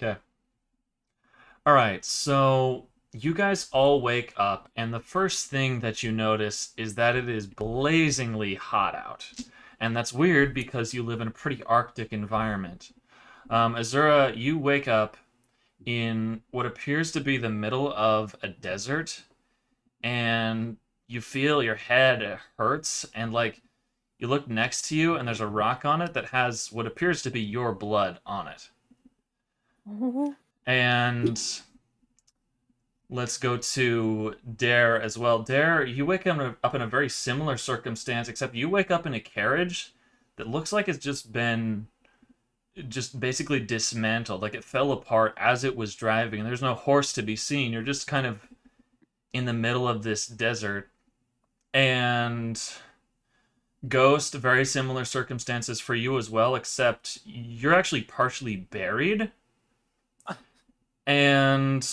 Okay. All right. So you guys all wake up, and the first thing that you notice is that it is blazingly hot out. And that's weird because you live in a pretty Arctic environment. Azura, you wake up in what appears to be the middle of a desert, and you feel your head hurts, and like you look next to you, and there's a rock on it that has what appears to be your blood on it. And let's go to Dare as well. Dare, you wake up in a very similar circumstance, except you wake up in a carriage that looks like it's just basically dismantled. Like it fell apart as it was driving. There's no horse to be seen. You're just kind of in the middle of this desert. And Ghost, very similar circumstances for you as well, except you're actually partially buried. And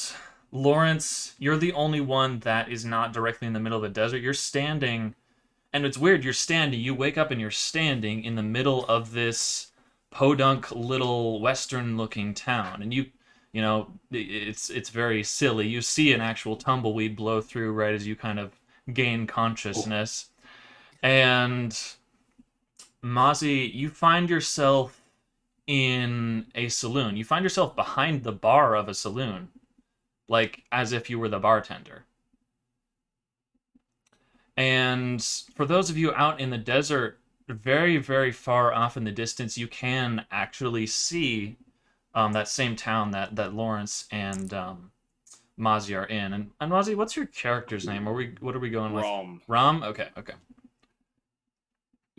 Lawrence, you're the only one that is not directly in the middle of the desert. You're standing, and it's weird. You're standing. You wake up and you're standing in the middle of this podunk little western-looking town, and you know, it's very silly. You see an actual tumbleweed blow through right as you kind of gain Oh, consciousness, and Mozzie, you find yourself in a saloon. You find yourself behind the bar of a saloon, like as if you were the bartender. And for those of you out in the desert, very, very far off in the distance, you can actually see that same town that Lawrence and Mozzie are in. And Mozzie, what's your character's name? What are we going with? Rom. Ram? Okay, okay.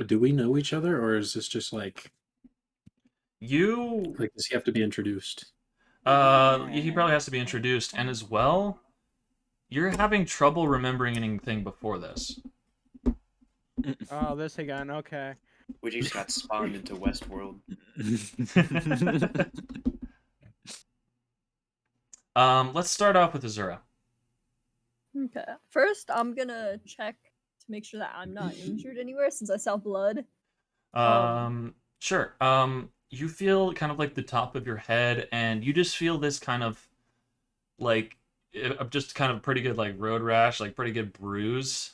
do we know each other, or is this just You does he have to be introduced? he probably has to be introduced, and as well, you're having trouble remembering anything before this. Oh, this again. Okay. We just got spawned into Westworld. Let's start off with Azura. Okay. First, I'm gonna check to make sure that I'm not injured anywhere since I saw blood. Sure. You feel kind of like the top of your head, and you just feel this kind of like just kind of pretty good like road rash, like pretty good bruise,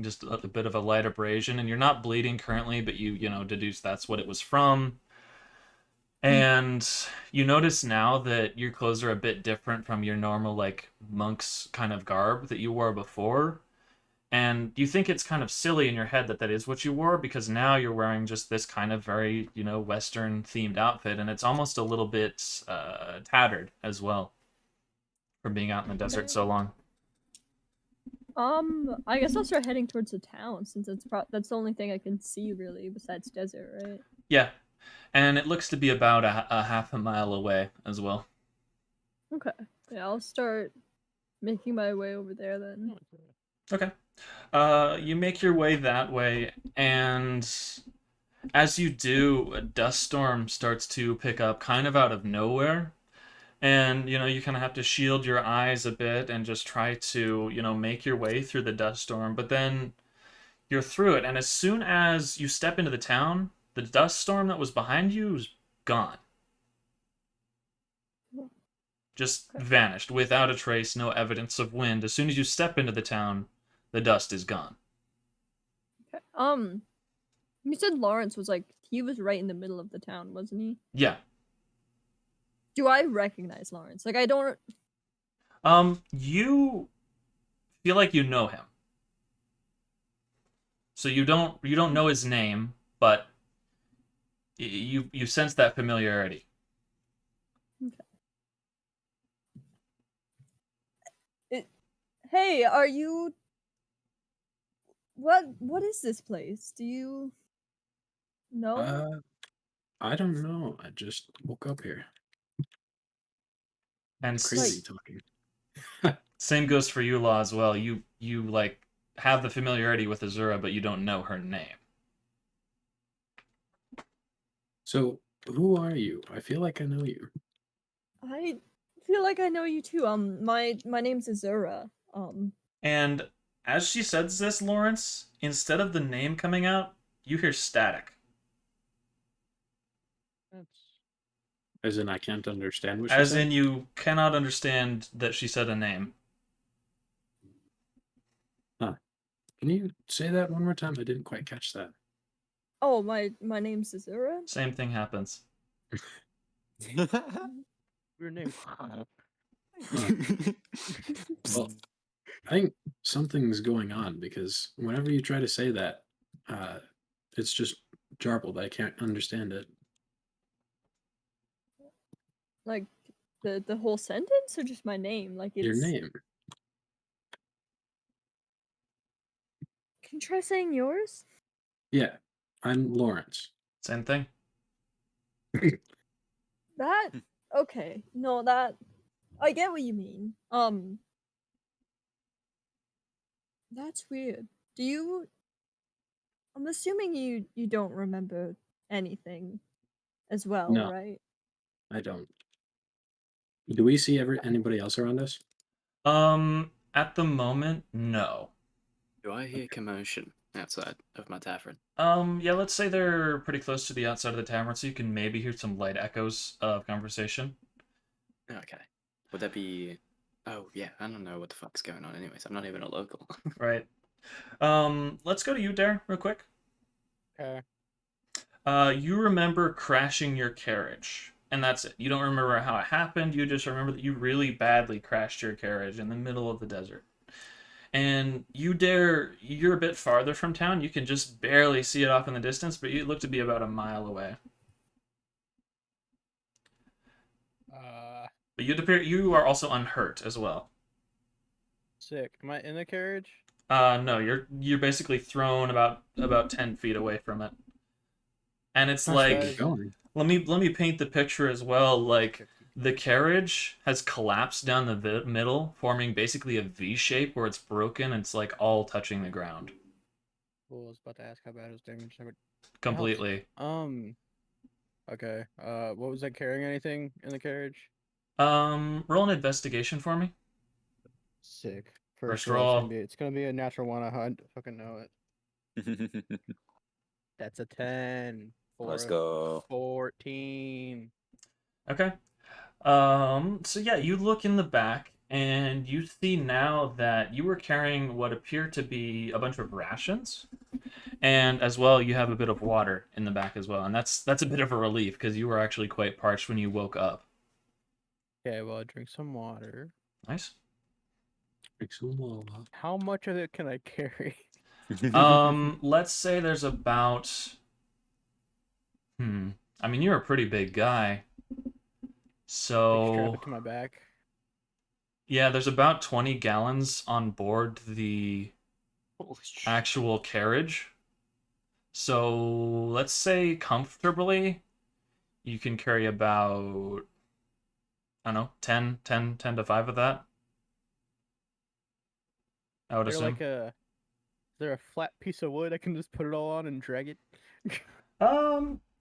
just a bit of a light abrasion, and you're not bleeding currently, but you deduce that's what it was from. And you notice now that your clothes are a bit different from your normal like monk's kind of garb that you wore before. And you think it's kind of silly in your head that that is what you wore because now you're wearing just this kind of very, Western themed outfit, and it's almost a little bit tattered as well from being out in the desert Okay. so long. I guess I'll start heading towards the town since that's the only thing I can see really besides desert, right? Yeah, and it looks to be about a half a mile away as well. Okay. Yeah, I'll start making my way over there then. Okay. You make your way that way, and as you do, a dust storm starts to pick up kind of out of nowhere. And, you kind of have to shield your eyes a bit and just try to, make your way through the dust storm. But then you're through it. And as soon as you step into the town, the dust storm that was behind you is gone. Just Okay. vanished without a trace, no evidence of wind. As soon as you step into the town, the dust is gone. Okay. You said Lawrence was like he was right in the middle of the town, wasn't he? Yeah. Do I recognize Lawrence? Like I don't. You feel like you know him. So you don't know his name, but you sense that familiarity. Okay. Hey, are you? What is this place? Do you know? Uh, I don't know. I just woke up here. And Like, Crazy talking. same goes for you, Law, as well. You like have the familiarity with Azura, but you don't know her name. So, who are you? I feel like I know you. I feel like I know you too. My name's Azura. And as she says this, Lawrence, instead of the name coming out, you hear static. That's As in, I can't understand what she As said. in, you cannot understand that she said a name. Huh. Can you say that one more time? I didn't quite catch that. Oh, my name's Azura. Same thing happens. Your name. Huh. Well, I think something's going on because whenever you try to say that, it's just jarbled. I can't understand it. Like the whole sentence or just my name? Like Your it's. name. Can you try saying yours? Yeah, I'm Lawrence. Same thing. That okay. No, that I get what you mean. That's weird. Do you I'm assuming you don't remember anything as well, No, right? I don't. Do we see anybody else around us? At the moment, no. Do I hear commotion outside of my tavern? Yeah, let's say they're pretty close to the outside of the tavern, so you can maybe hear some light echoes of conversation. Okay. Would that be? Oh yeah, I don't know what the fuck's going on. Anyways, I'm not even a local. Right. Let's go to you, Dare, real quick. Okay. You remember crashing your carriage, and that's it. You don't remember how it happened. You just remember that you really badly crashed your carriage in the middle of the desert. And you're a bit farther from town. You can just barely see it off in the distance, but you look to be about a mile away. Uh, But you are also unhurt as well. sick. Am I in the carriage? No, you're basically thrown about 10 feet away from it, and it's How should we like get going? let me paint the picture as well. Like 50. the carriage has collapsed down the middle, forming basically a V shape where it's broken. And it's like all touching the ground Well, I was about to ask how bad it was damaged. Ouch. completely. Okay. What was I carrying? Anything in the carriage? Roll an investigation for me. Sick. First First roll. roll. It's gonna be a natural one. I fucking know it. That's a 10 for Let's a go. 14. Okay. So yeah, you look in the back and you see now that you were carrying what appear to be a bunch of rations. And as well, you have a bit of water in the back as well. And that's a bit of a relief because you were actually quite parched when you woke up. Okay, well, I drink some water. Nice. How much of it can I carry? Let's say there's about I mean, you're a pretty big guy. Like, strap So it to my back. yeah, there's about 20 gallons on board the Holy shit. actual carriage. So let's say comfortably, you can carry about, I don't know, 10 to 5 of that. I would Is there assume. is there a flat piece of wood I can just put it all on and drag it?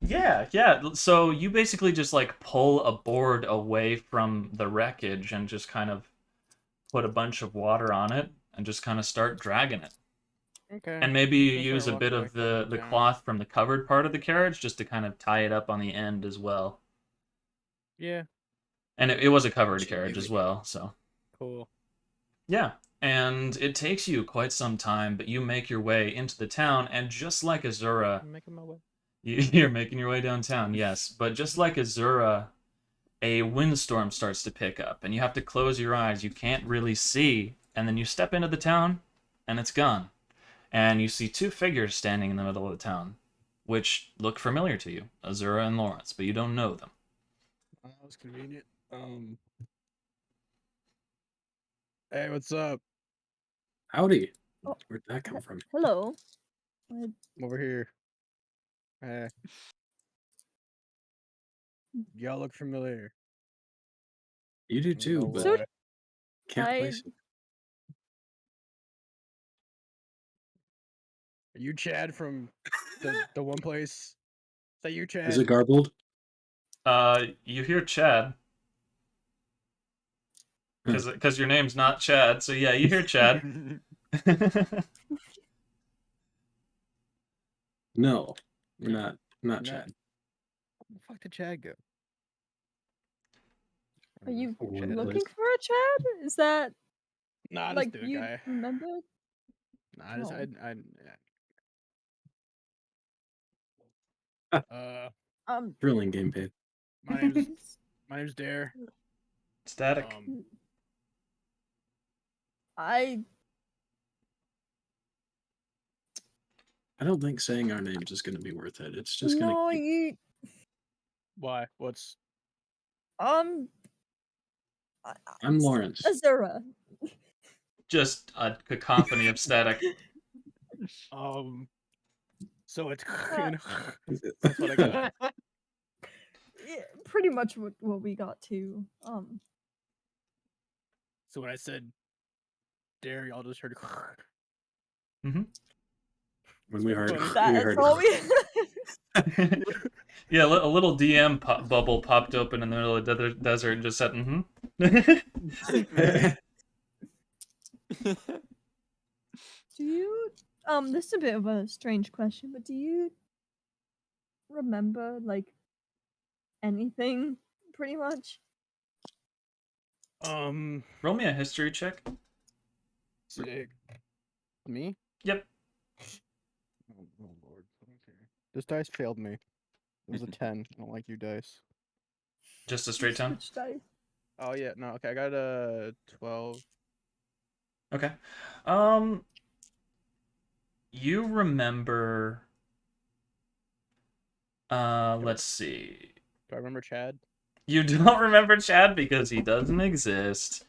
Yeah. So you basically just like pull a board away from the wreckage and just kind of put a bunch of water on it and just kind of start dragging it. Okay. And maybe you I'll start use a bit walking of back towards the town. cloth from the covered part of the carriage just to kind of tie it up on the end as well. Yeah, And it was a covered carriage as Ingenuity. well, so cool. yeah. And it takes you quite some time, but you make your way into the town, and just like Azura, I'm making my way. you're making your way downtown, yes. But just like Azura, a windstorm starts to pick up, and you have to close your eyes. You can't really see, and then you step into the town, and it's gone. And you see two figures standing in the middle of the town, which look familiar to you, Azura and Lawrence, but you don't know them. That was convenient. Hey, what's up? Howdy. Oh, Where'd that come from? Hello. I'm over here. Hey. Y'all look familiar. You do No too, but So way. can't I place it. Are you Chad from the one place? Is that you, Chad? Is it garbled? You hear Chad, because your name's not Chad, so yeah, you hear Chad. No, not Not- Chad. Where the fuck did Chad go? Are you One looking place. for a Chad? Is that Nah, just like do it, you guy. remember? Nah, just Oh. uh, Thrilling gameplay. my name's Dare. Static. I I don't think saying our names is going to be worth it. It's just going to no keep. you Why? What's I- I'm Lawrence. Azura. Just a cacophony of static. So it's Uh, that's what I got. Yeah, pretty much what we got to. So when I said Dare, y'all just heard. Mm-hmm. When we heard, funny. we That's heard. all we. Yeah, a little DM bubble popped open in the middle of the desert and just said, mm-hmm. Do you this is a bit of a strange question, but do you remember like anything pretty much? Roll me a history check. Sick. Me? Yep. Oh lord. Okay. This dice failed me. It was a 10. I don't like you dice. Just a straight 10? Switch dice. Oh yeah, no, okay, I got a 12. Okay. You remember let's see. Do I remember Chad? You don't remember Chad because he doesn't exist.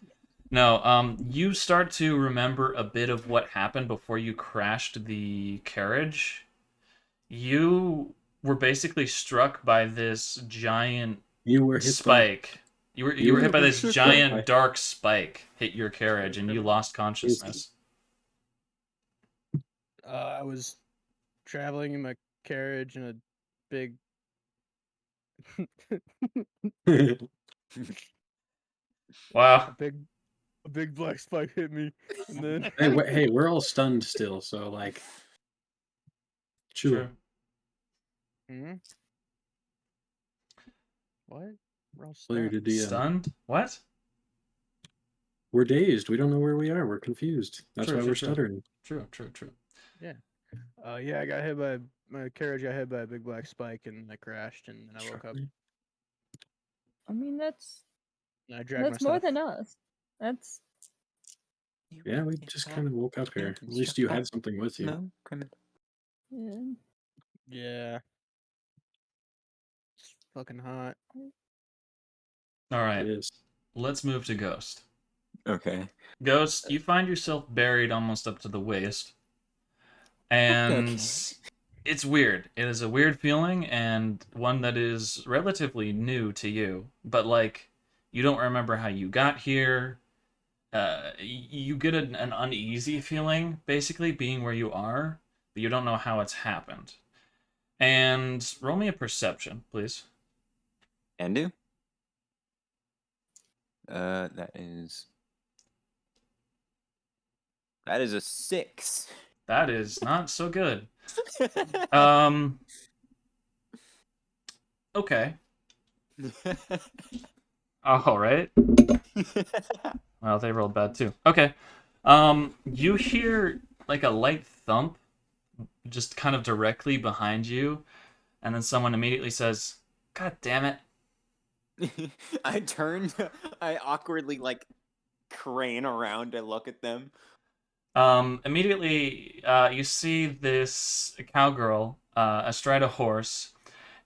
No, you start to remember a bit of what happened before you crashed the carriage. You were basically struck by this giant You were hit by. spike. You were hit by this by- giant dark spike hit your carriage and you lost consciousness. I was traveling in my carriage in a big Wow. a big black spike hit me, and then hey, we're all stunned still, so like, chill. True. Hmm? What? We're all Player stunned. to DM. Stunned? What? We're dazed. We don't know where we are. We're confused. That's True, why true, we're true. stuttering. True. Yeah. Yeah, I got hit by my carriage. Got hit by a big black spike, and I crashed, and then I woke up. I mean that's And I dragged more myself. than us. That's Yeah, we just kind of woke up here. At least you had something with you. No, criminal. yeah. Yeah. It's fucking hot. All right. It is. Let's move to Ghost. Okay. Ghost, you find yourself buried almost up to the waist. And it's weird. It is a weird feeling and one that is relatively new to you. But like, you don't remember how you got here. You get an uneasy feeling, basically, being where you are, but you don't know how it's happened. And roll me a perception, please. And do? That is a 6. That is not so good. Okay. All right. Well, they rolled bad too. Okay. You hear like a light thump just kind of directly behind you, and then someone immediately says, "God damn it." I turn. I awkwardly like crane around to look at them. Immediately, you see this cowgirl astride a horse,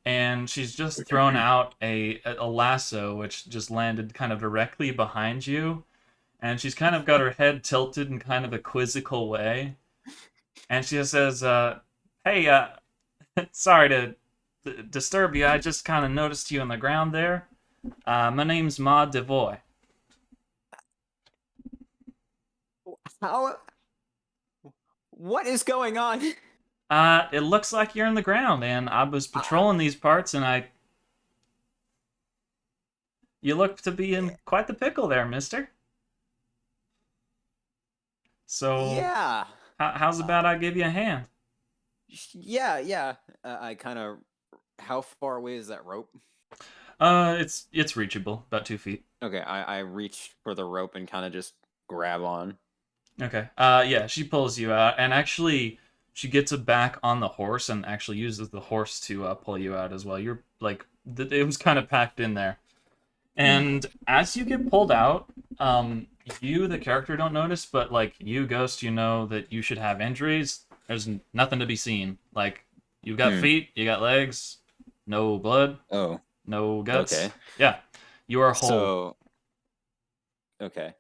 and she's just thrown out a lasso, which just landed kind of directly behind you, and she's kind of got her head tilted in kind of a quizzical way, and she just says, "Hey, sorry to disturb you. I just kind of noticed you on the ground there. My name's Ma Devoy." How? What is going on? It looks like you're in the ground, and I was patrolling these parts, and you look to be in quite the pickle there, mister. So, Yeah. how's about I give you a hand? Yeah. I kind of. How far away is that rope? It's reachable, about 2 feet. Okay, I reach for the rope and kind of just grab on. Okay. Yeah, she pulls you out, and actually, she gets it back on the horse, and actually uses the horse to pull you out as well. You're like, it was kind of packed in there, and as you get pulled out, you, the character, don't notice, but like you, Ghost, you know that you should have injuries. There's nothing to be seen. Like, you've got Hmm. feet, you got legs, no blood, Oh, no guts. okay. Yeah, you are whole. So, okay.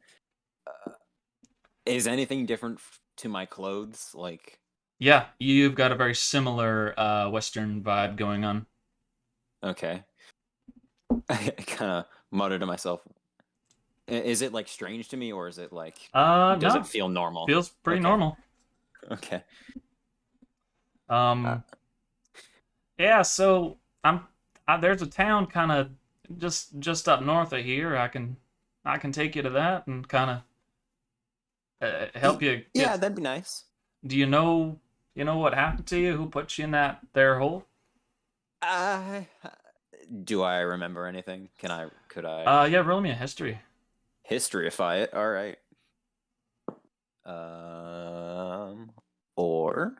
Is anything different to my clothes? Like, Yeah, you've got a very similar Western vibe going on. okay. I kind of mutter to myself. Is it like strange to me, or is it like, does No, it feel normal? feels pretty Okay. normal. Okay. Yeah. So there's a town kind of just up north of here. I can take you to that and kind of help you Yeah, get. that'd be nice. Do you know what happened to you? Who put you in that there hole? Do I remember anything? Could I Yeah. Roll me a history. historyify it? All right. Or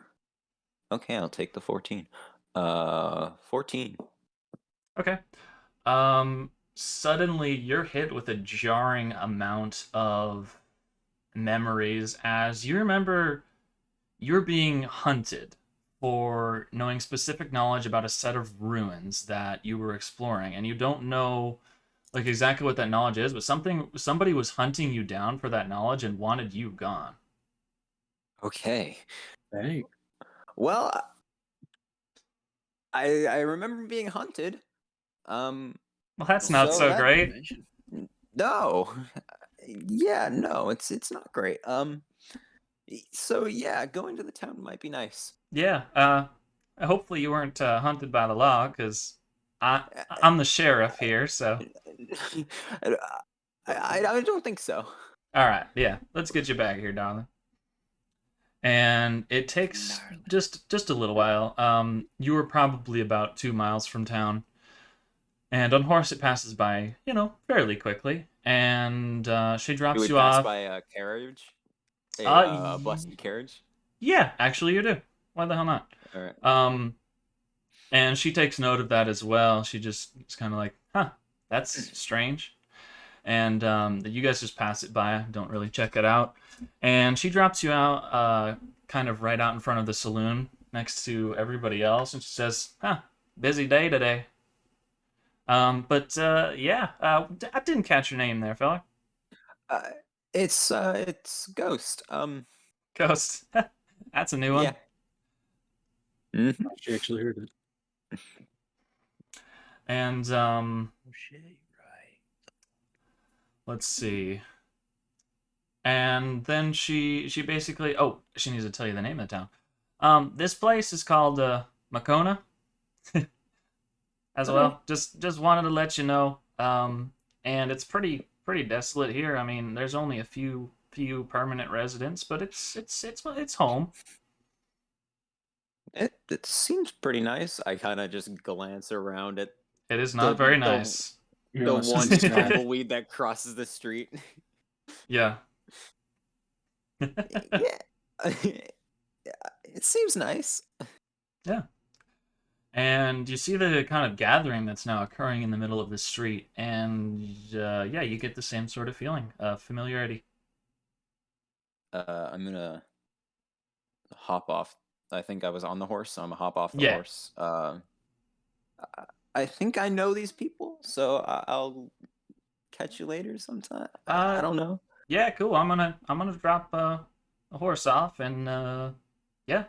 okay, I'll take the 14. 14. Okay. Suddenly you're hit with a jarring amount of memories as you remember you're being hunted for knowing specific knowledge about a set of ruins that you were exploring, and you don't know like exactly what that knowledge is, but somebody was hunting you down for that knowledge and wanted you gone. Okay. Dang. Well, I remember being hunted. Well, that's not So so that great. no. Yeah, no, it's not great. So yeah, going to the town might be nice. Yeah. Hopefully you weren't hunted by the law, because I Uh, I'm the sheriff here. So I don't think so. all right, yeah, let's get you back here, darling. And it takes just a little while. You were probably about 2 miles from town, and on horse it passes by, fairly quickly. And she Do drops we you pass off. by a carriage? A Y- busted carriage? yeah, actually you do. Why the hell not? All right. And she takes note of that as well. She just is kind of like, huh, that's strange. And you guys just pass it by, don't really check it out. And she drops you out, kind of right out in front of the saloon next to everybody else, and she says, huh, busy day today. But yeah, I didn't catch your name there, fella. Uh, it's Ghost. Ghost. That's a new Yeah. one. She actually heard it. And Oh shit, right. let's see. And then she basically, oh, she needs to tell you the name of the town. This place is called Makona as Okay. well. Just wanted to let you know. And it's pretty desolate here. I mean, there's only a few permanent residents, but it's home. It seems pretty nice. I kind of just glance around at It is not very nice. You the know, it's one just bad. tumbleweed that crosses the street. Yeah. Yeah. It seems nice. Yeah. And you see the kind of gathering that's now occurring in the middle of the street, and yeah, you get the same sort of feeling, familiarity. I'm gonna hop off. I think I was on the horse, so I'm gonna hop off the Yeah. horse. I think I know these people, so I'll catch you later sometime. I don't know. Yeah, cool. I'm gonna drop a horse off, and yeah.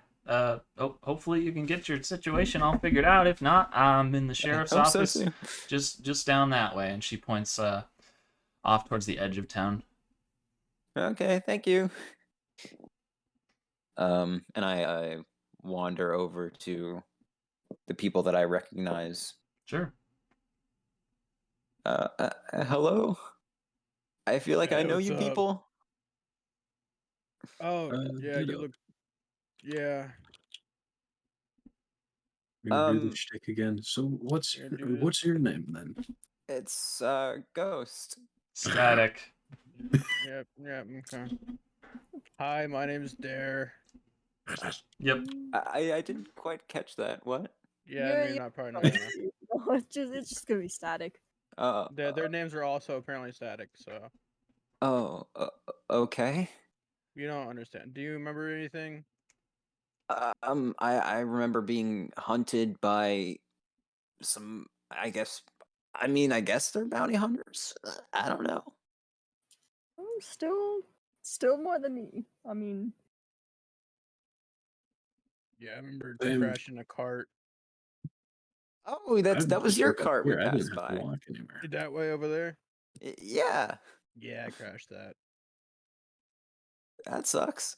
Hopefully you can get your situation all figured out. If not, I'm in the sheriff's Hope so office, too. just down that way. And she points off towards the edge of town. Okay, thank you. And I wander over to the people that I recognize. Sure. Hello. I feel like I Hey, know what's you up? people. Oh, yeah, you ditto. look. Yeah. We're gonna do Um, the shtick again. So Yeah, do what's your name then? it's Ghost. Static. Yep, okay. Hi, my name's Dare. Yep. I didn't quite catch that. What? Yeah, You're you're not probably not going gonna. to. No, it's just gonna be static. Their names are also apparently static, so Oh, okay. you don't understand. Do you remember anything? I remember being hunted by some. I guess they're bounty hunters. I don't know. Still more than me. I mean, Yeah, I remember Same. crashing a cart Oh, I that was just your woke up cart we here. I didn't passed have to by. walk anywhere. that way over there. Yeah, Yeah, I crashed that. that sucks.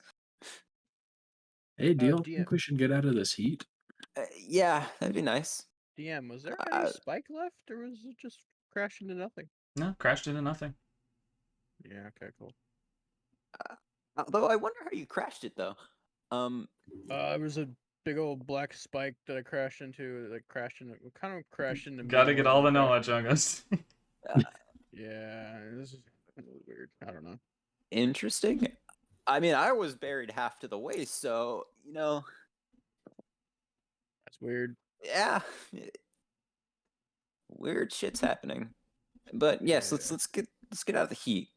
Hey, do y'all DM, think we should get out of this heat? Yeah, that'd be nice. DM, was there any spike left, or was it just crash into nothing? No, crashed into nothing. Yeah, okay, cool. Although I wonder how you crashed it though. It was a big old black spike that I crashed into. Like crashed into, kind of crashed into me. Gotta more get than all it the crashed knowledge, into me. August. Yeah, this is weird. I don't know. Interesting. I mean, I was buried half to the waist, so That's weird. yeah, weird shit's happening. But yes, Yeah. let's get out of the heat.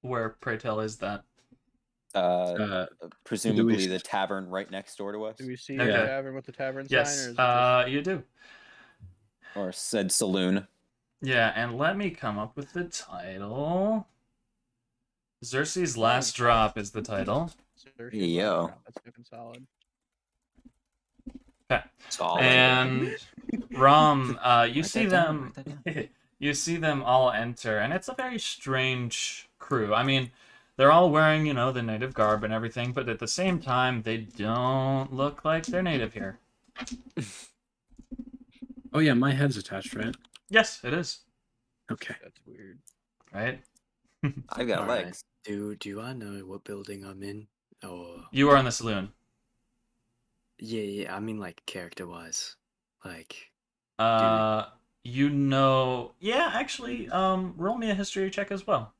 Where, pray tell, is that? Presumably the tavern right next door to us, Do we see Okay. the tavern with the tavern sign, or Yes, is it just... you do. or said saloon. Yeah, and let me come up with the title. Xerxes' Last Drop is the title. Yo. That's fucking solid. Okay. Solid. And Rom, you Write see that down, them. write that down. You see them all enter, and it's a very strange crew. I mean, they're all wearing, the native garb and everything, but at the same time, they don't look like they're native here. Oh yeah, my head's attached, right? Yes, it is. Okay. That's weird. Right? I've got Alright. legs. Do I know what building I'm in? Or You are in the saloon. yeah, I mean like character wise. Like Yeah, actually, roll me a history check as well.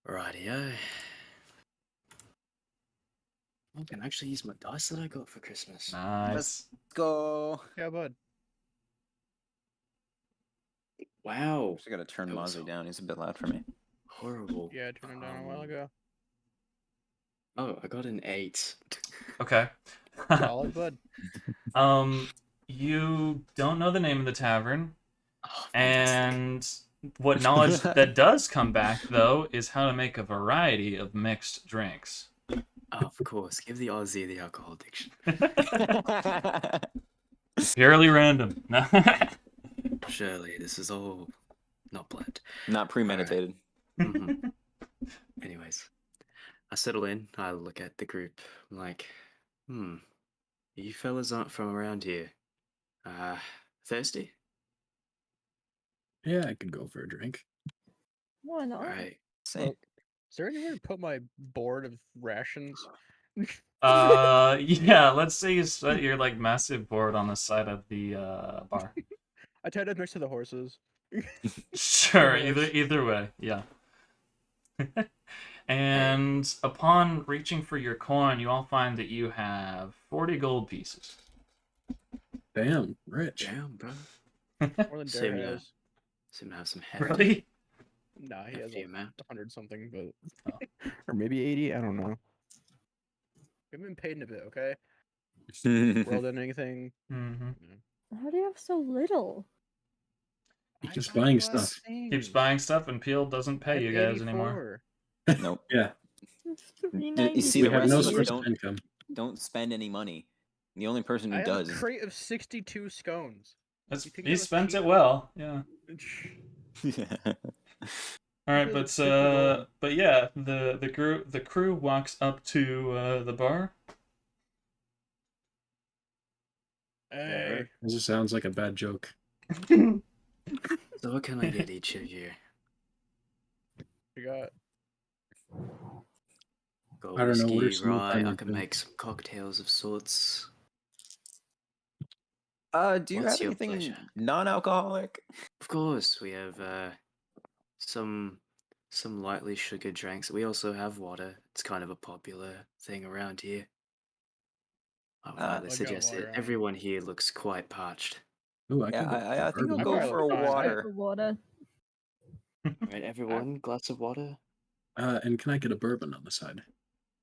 rightio. I can actually use my dice that I got for Christmas. Nice. Let's go. Yeah, bud. Wow. Actually gotta turn That was Mozzie down. He's a bit loud for me. horrible. Yeah, I turned him down a while ago. Oh, I got an 8. Okay. Solid, bud. You don't know the name of the tavern, Oh, fantastic. and what knowledge that does come back, though, is how to make a variety of mixed drinks. Of course, give the Aussie the alcohol addiction. Purely random. No. Surely this is all not planned. Not premeditated. Mhm. Anyways, I settle in, I look at the group, I'm like, you fellas aren't from around here. Thirsty? Yeah, I could go for a drink. why not? Alright. Same. Is there anywhere to put my board of rations? Yeah, let's say you set your massive board on the side of the bar. I tied up next to the horses. Sure, Horse. either way, yeah. And upon reaching for your coin, you all find that you have 40 gold pieces. Damn, rich. Damn, bro. More than Same, Dare yeah. has. Seem to have some hefty, Really? Nah, he has hefty like amount. 100 something, but or maybe 80. I don't know. We haven't been paid in a bit, okay? World ending anything? Mm-hmm. How do you have so little? He I keeps got buying a lot of stuff. Keeps things. buying stuff, and Peel doesn't I pay have you guys anymore. 84. Nope. Yeah, You see, we the have rest no of us source of don't income. spend any money. The only person I who have a does is crate of 62 scones. You think He that was spent cheap? it well, yeah. All right, Those but are 50 gold. but yeah, the crew walks up to the bar. Hey, This just sounds like a bad joke. So what can I get each of you? we got Got I don't know. What are whiskey, some of rye. I my can make some cocktails of sorts. Do you What's have your anything pleasure? non-alcoholic? Of course, we have some some lightly sugared drinks. We also have water. It's kind of a popular thing around here. I would Ah, highly I'll go suggest water it. on. Everyone here looks quite parched. Oh, I yeah, could go for I think I'll bourbon. I go probably for look fine. water. For water. Right, everyone, glass of water. And can I get a bourbon on the side?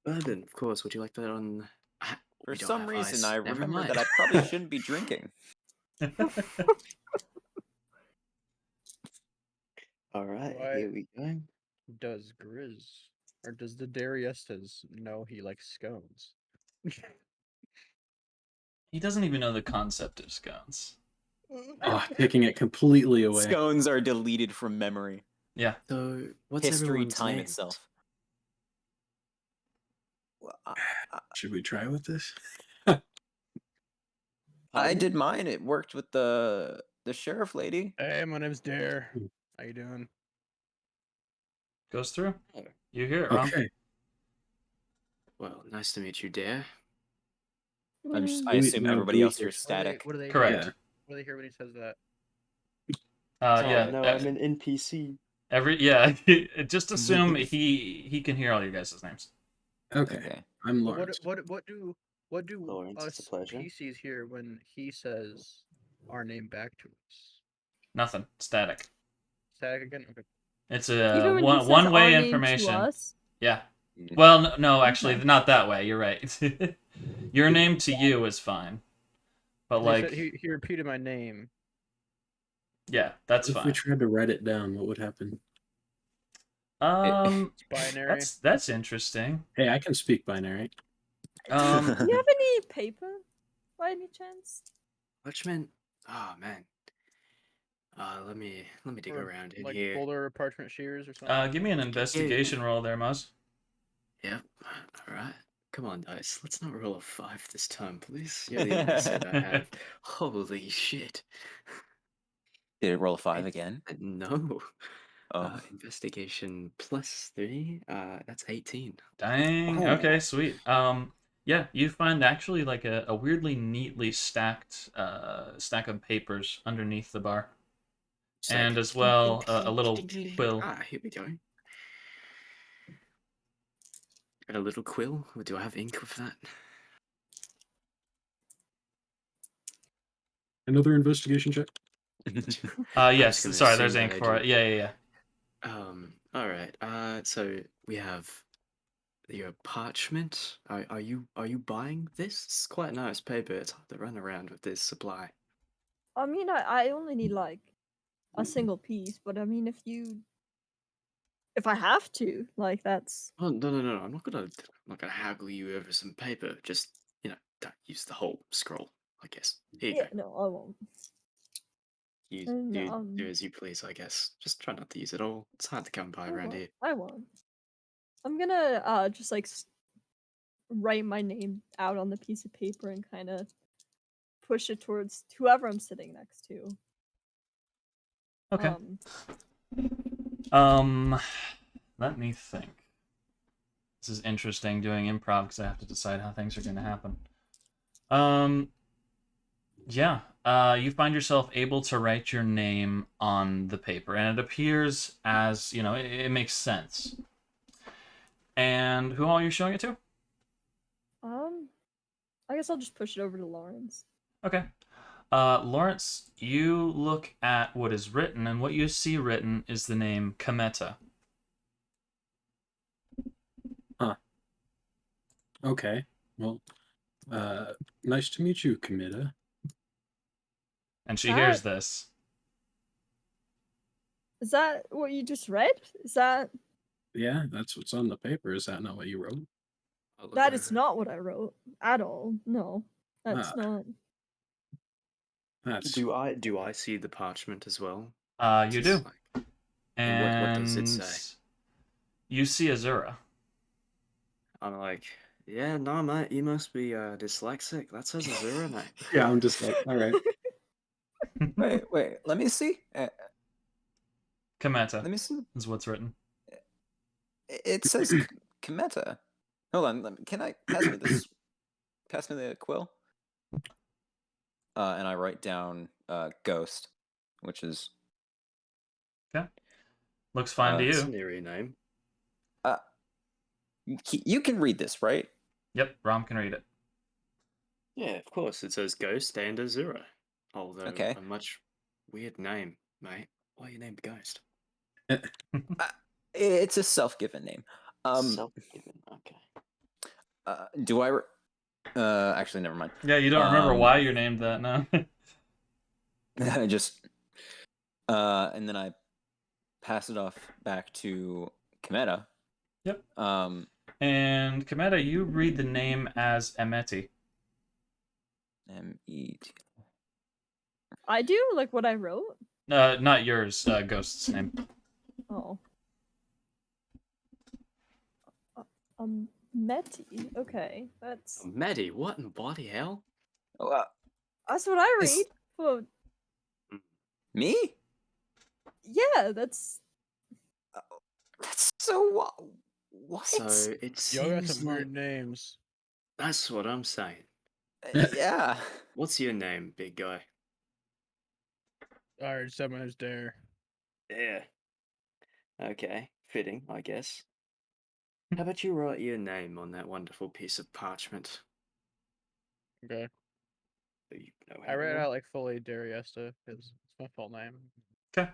Bourbon, of course. Would you like that on? Ah, For we don't some have reason, ice. I Never remember mind. that I probably shouldn't be drinking. All right, Why here we go. does Grizz or does the Dariustas know he likes scones? He doesn't even know the concept of scones. Oh, taking it completely away. Scones are deleted from memory. Yeah. So, what's History, everyone's time name? itself. Well, Should we try with this? I Pardon? did mine. It worked with the sheriff lady. Hey, my name's Dare. How you doing? Goes through. Oh, You hear it, Rom. Okay. well, nice to meet you, Dare. I Do we- assume now, everybody do we else hear- here's static. What do they Correct. hear? What do they hear when he says that? Yeah. no, I'm an NPC. Just assume he can hear all your guys' names. Okay. Okay. I'm But Lawrence. what do Lawrence, it's a us pleasure. PCs hear when he says our name back to us? Nothing. Static. Static again? Okay. It's Even a when he says one our way name information. to us. Yeah. Mm. Well, no, actually, Okay. not that way. You're right. Your name to you is fine, but He like, said he repeated my name. yeah, that's If we fine. tried to write it down, what would happen? It's binary. That's interesting. Hey, I can speak binary. Do you have any paper by any chance? Parchment. Oh man. Let me dig Or around in like here. folder parchment shears or something. Give me an investigation roll there, Muzz. Yep. All right. Come on, dice. Let's not roll a 5 this time, please. You're the only set I have. Holy shit. Did it roll a 5 It- again? No. Oh. Investigation plus 3. That's 18. Dang. Oh. Okay, sweet. Yeah, you find actually like a weirdly neatly stacked stack of papers underneath the bar, and as well a little quill. Ah, here we go. Got a little quill. Do I have ink with that? Another investigation check. Yes. gonna Sorry, there's assume ink that I for do. it. Yeah. All right. So we have your parchment. Are you buying this? It's quite nice paper. It's hard to run around with this supply. I mean, I only need like a single piece, but I mean, if I have to, like that's Oh no! I'm not gonna haggle you over some paper. Just don't use the whole scroll. I guess. Here you yeah. go. No, I won't. You And do as you please. I guess. Just try not to use it all. It's hard to come by around here. I won't. I'm gonna just like write my name out on the piece of paper and kind of push it towards whoever I'm sitting next to. Okay. Let me think. This is interesting doing improv because I have to decide how things are going to happen. Yeah. You find yourself able to write your name on the paper, and it appears as it makes sense. And who all are you showing it to? I guess I'll just push it over to Lawrence. Okay. Lawrence, you look at what is written, and what you see written is the name Kometa. Huh. Okay. Well, nice to meet you, Comita. And she hears this. Is that what you just read? Is that Yeah, that's what's on the paper. Is that not what you wrote? that is not what I wrote at all. No. That's Ah. not. That's Do I see the parchment as well? You do. And what does it say? You see Azura. I'm like, yeah, no, mate, you must be dyslexic. That says Azura, mate. yeah. I'm just like, all right. Wait. Let me see. Kometa Let me see. is what's written. It says Kometa. Hold on. Can I pass me this? Pass me the quill. And I write down ghost, which is Okay. Looks fine to That's you. an eerie name. you can read this, right? Yep, Rom can read it. Yeah, of course. It says Ghost and Azura. Although Okay. a much weird name, mate. Why are you named Ghost? It's a self-given name. Self-given. Okay. Do I? Actually, never mind. Yeah, you don't remember why you're named that, no? I just and then I pass it off back to Kometa. Yep. And Kometa, you read the name as Emeti. M-E-T. I do like what I wrote. Not yours, Ghost's name. Oh. Meti. Okay, that's Maddie, what in bloody hell? Oh, that's what I Is- read. Well, me? yeah, that's That's so what? So it Y'all got seems some like weird names. that's what I'm saying. Yeah. What's your name, big guy? I already said my name's Dare. Yeah. Okay, fitting, I guess. How about you write your name on that wonderful piece of parchment? Okay. that you know how I to read write? out like fully Dariesta because it's my full name. Okay.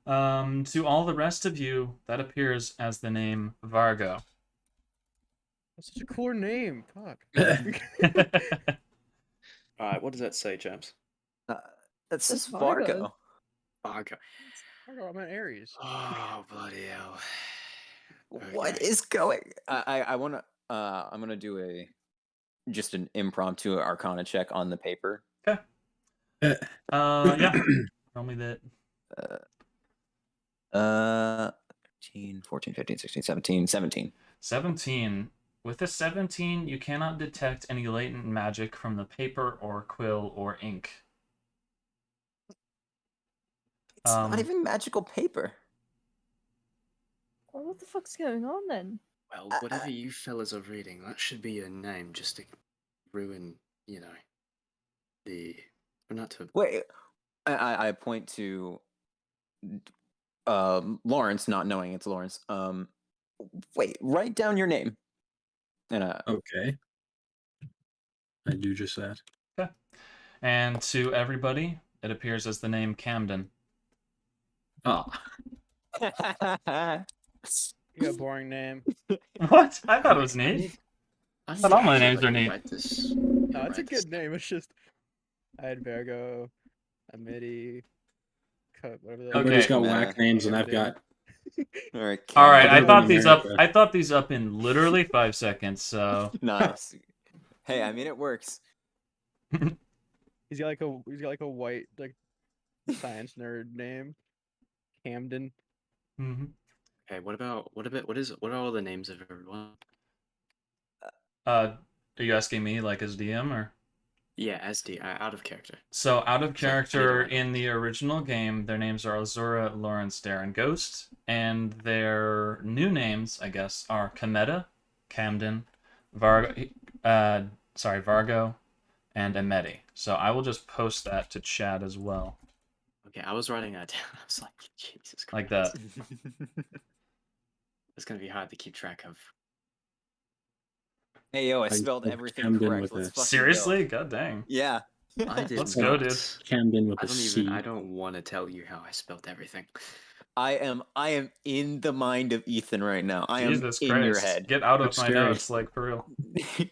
To all the rest of you, that appears as the name Vargo. That's such a cooler name. Fuck. Alright, what does that say, James? That's That's just Vargo. Vargo. Okay. I'm an Aries. Oh, bloody hell. What Okay. is going? I want to. I'm gonna do just an impromptu Arcana check on the paper. Okay. Yeah. Tell me that. 13, 14, 15, 16, 17, 17. 17. With a 17, you cannot detect any latent magic from the paper or quill or ink. It's not even magical paper. well, what the fuck's going on then? Well, whatever you fellas are reading, that should be your name just to ruin, you know, the. Or not to. Wait, I point to Lawrence, not knowing it's Lawrence. Wait, write down your name. And Okay. I do just that. Okay. And to everybody, it appears as the name Camden. Oh. You got a boring name. What? I thought it was neat. I thought all my to names let are you neat. write this. No, it's a write this good name. It's just I had Virgo, Amity, whatever the Everybody's Okay. got Meta. whack names, and I've got. All right. All right, I Camden thought in these up. America. I thought these up in literally 5 seconds. So Nice. Hey, I mean it works. He's got like a white like science nerd name. Camden. Mhm. Okay, what are all the names of everyone? Are you asking me like as DM or? Yeah, SD, out of character. So out of So, character either way. in the original game, their names are Azura, Lawrence, Darren, Ghost, and their new names, I guess, are Kometa, Camden, Vargo, and Emeti. So I will just post that to chat as well, Okay, I was writing that down. I was like, Jesus Christ. like that. It's gonna be hard to keep track of. Hey yo, I I spelled spelled everything Camden correct. with Let's a- fucking Seriously? go. God dang. Yeah. I did Let's go, dude. not. Camden with I a don't C. even. I don't want to tell you how I spelled everything. I am in the mind of Ethan right now. I am Jesus in your Christ. head. Get out of That's my scary. notes, like, for real.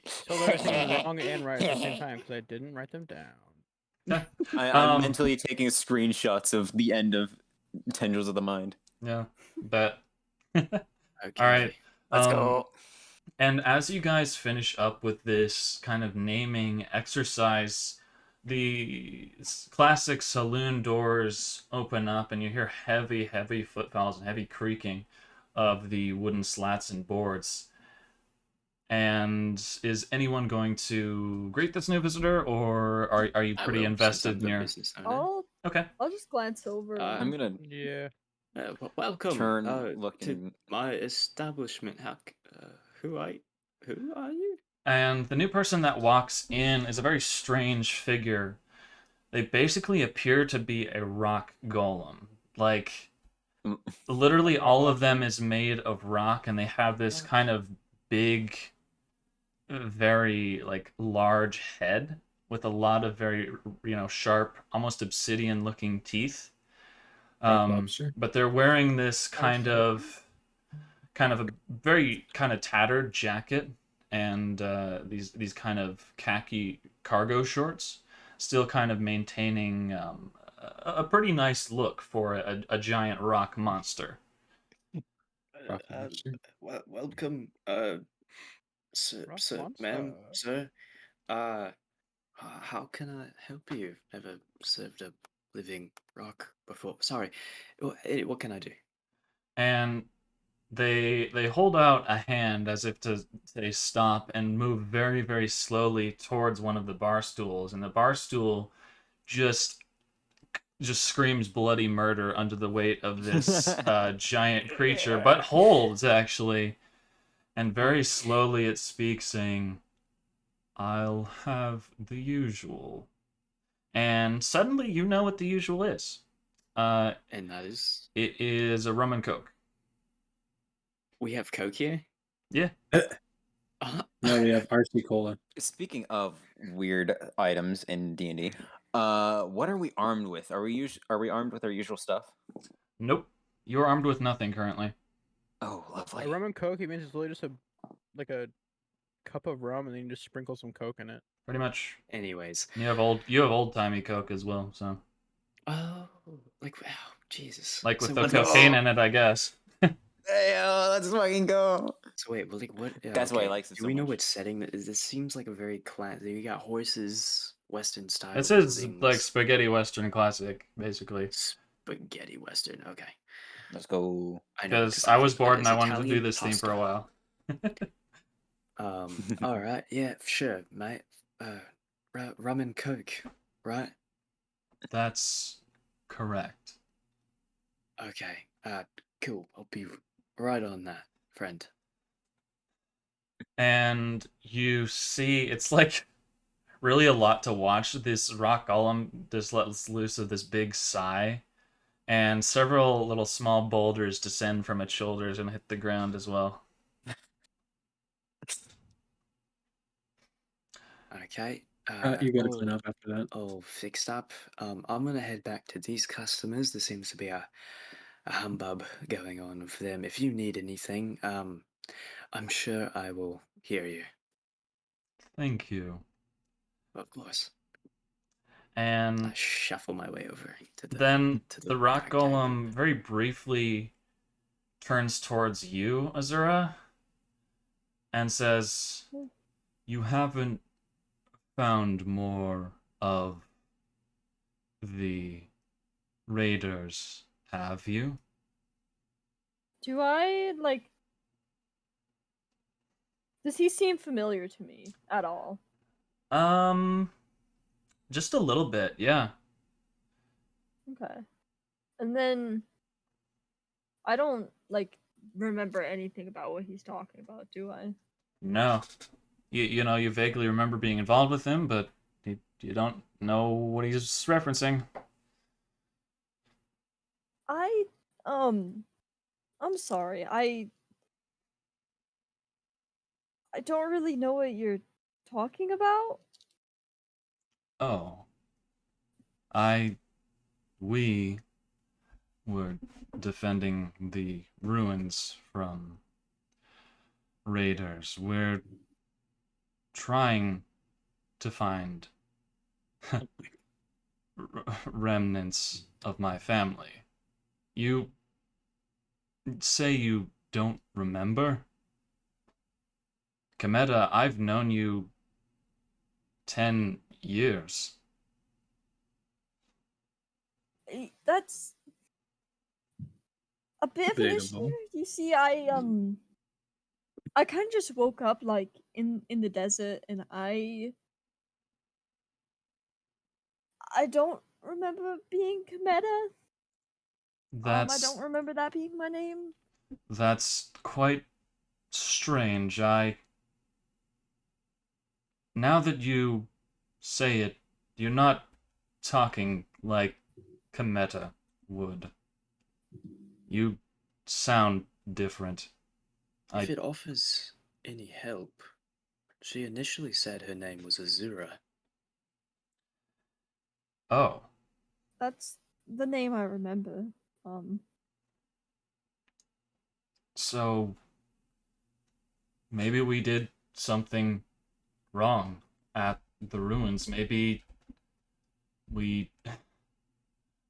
So everything wrong and right at the same time because I didn't write them down. I'm mentally taking screenshots of the end of Tendrils of the Mind. Yeah, bet. Okay. All right. Let's go. And as you guys finish up with this kind of naming exercise, the classic saloon doors open up and you hear heavy, heavy footfalls and heavy creaking of the wooden slats and boards. And is anyone going to greet this new visitor, or are you I pretty will, invested since in I'm the your... business owner. Okay. I'll just glance over. I'm gonna Yeah. Welcome. turn to looking. my establishment. Who are Who are you? And the new person that walks in is a very strange figure. They basically appear to be a rock golem. Like, Mm. literally all of them awesome. is made of rock, and they have this kind of big, very, like, large head with a lot of very, sharp, almost obsidian-looking teeth. Rock lobster. But they're wearing this Oh, shit. kind of a very kind of tattered jacket and these kind of khaki cargo shorts, still kind of maintaining a pretty nice look for a giant rock monster. Rock lobster. Welcome, sir, Rock ma'am, monster. sir. How can I help you? Never served a living rock before. Sorry. What can I do? And they hold out a hand as if to say stop and move very, very slowly towards one of the bar stools, and the bar stool just screams bloody murder under the weight of this giant creature, but holds actually, and very slowly it speaks, saying, "I'll have the usual." And suddenly you know what the usual is. And that is, It is a rum and coke. we have Coke here. Yeah. No, we have RC Cola. Speaking of weird items in D&D, what are we armed with? Are we armed with our usual stuff? Nope. You're armed with nothing currently. Oh, lovely. A rum and coke, it means it's literally just a cup of rum, and then you just sprinkle some coke in it. Pretty much. Anyways. You have old timey coke as well, so Oh, like, oh, Jesus. like with So the what cocaine is- in it, I guess. Hey, let's fucking go. So wait, well, like, what? That's why he likes it Do so we know much. what setting that is? This seems like a very classic. You got horses, Western style This is buildings, like spaghetti western classic, basically. spaghetti Western. Okay, Let's go. I know Because because I I was think that bored and is I wanted to do Italian this theme for a pasta. while. All right, yeah, sure, mate. Rum and coke, right? That's correct. Okay. Cool. I'll be right on that, friend. And you see, it's like really a lot to watch. This rock golem just lets loose of this big sigh, and several little small boulders descend from its shoulders and hit the ground as well. Okay. You gotta All clean up after that. all fixed up. I'm gonna head back to these customers. There seems to be a humbug going on for them. If you need anything, I'm sure I will hear you. Thank you. Of course. And I shuffle my way over to then the the rock ragtag group. golem very briefly turns towards you, Azura, and says, "You haven't found more of the raiders, have you?" Do I like? Does he seem familiar to me at all? Just a little bit, yeah. Okay. And then I don't like remember anything about what he's talking about, do I? No. You vaguely remember being involved with him, but you don't know what he's referencing. I um I'm sorry. I don't really know what you're talking about. Oh. We were defending the ruins from raiders. We're trying to find remnants of my family. You say you don't remember? Kometa, I've known you 10 years. That's a bit of an issue. Debatable. You see, I kind of just woke up like in the desert, and I don't remember being Kometa. I don't remember that being my name. That's quite strange. I now that you say it, you're not talking like Kometa would. You sound different. If it offers any help, she initially said her name was Azura. Oh, That's the name I remember. so maybe we did something wrong at the ruins. Maybe we.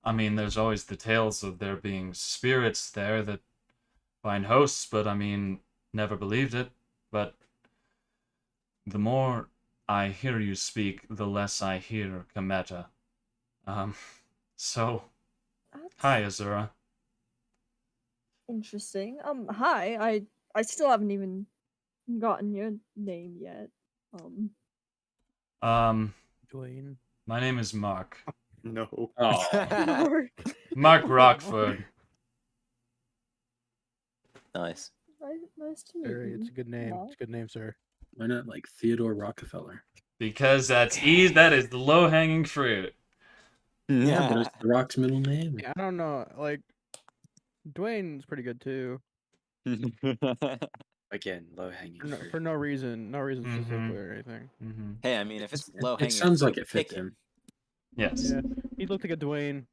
I mean, there's always the tales of there being spirits there that find hosts, but I mean, never believed it. But the more I hear you speak, the less I hear Kometa. Um, so, That's hi, Azura. interesting. Hi. I still haven't even gotten your name yet. Um, Dwayne. my name is Mark. No. Oh, Mark. Mark Oh. Rockford. Nice. Nice to meet Sir, you. it's a good name. Mark. It's a good name, sir. why not like Theodore Rockefeller? Because that's easy. That is the low-hanging fruit. Yeah, but it's The Rock's middle name. Yeah, I don't know. Like, Dwayne's pretty good too. Again, low hanging For no, fruit. for no reason. No reason Mhm. specifically or anything. Mm-hmm. Hey, I mean, if it's low hanging, It sounds like fruit, it fit pick him. Yes. Yeah, he looked like a Dwayne.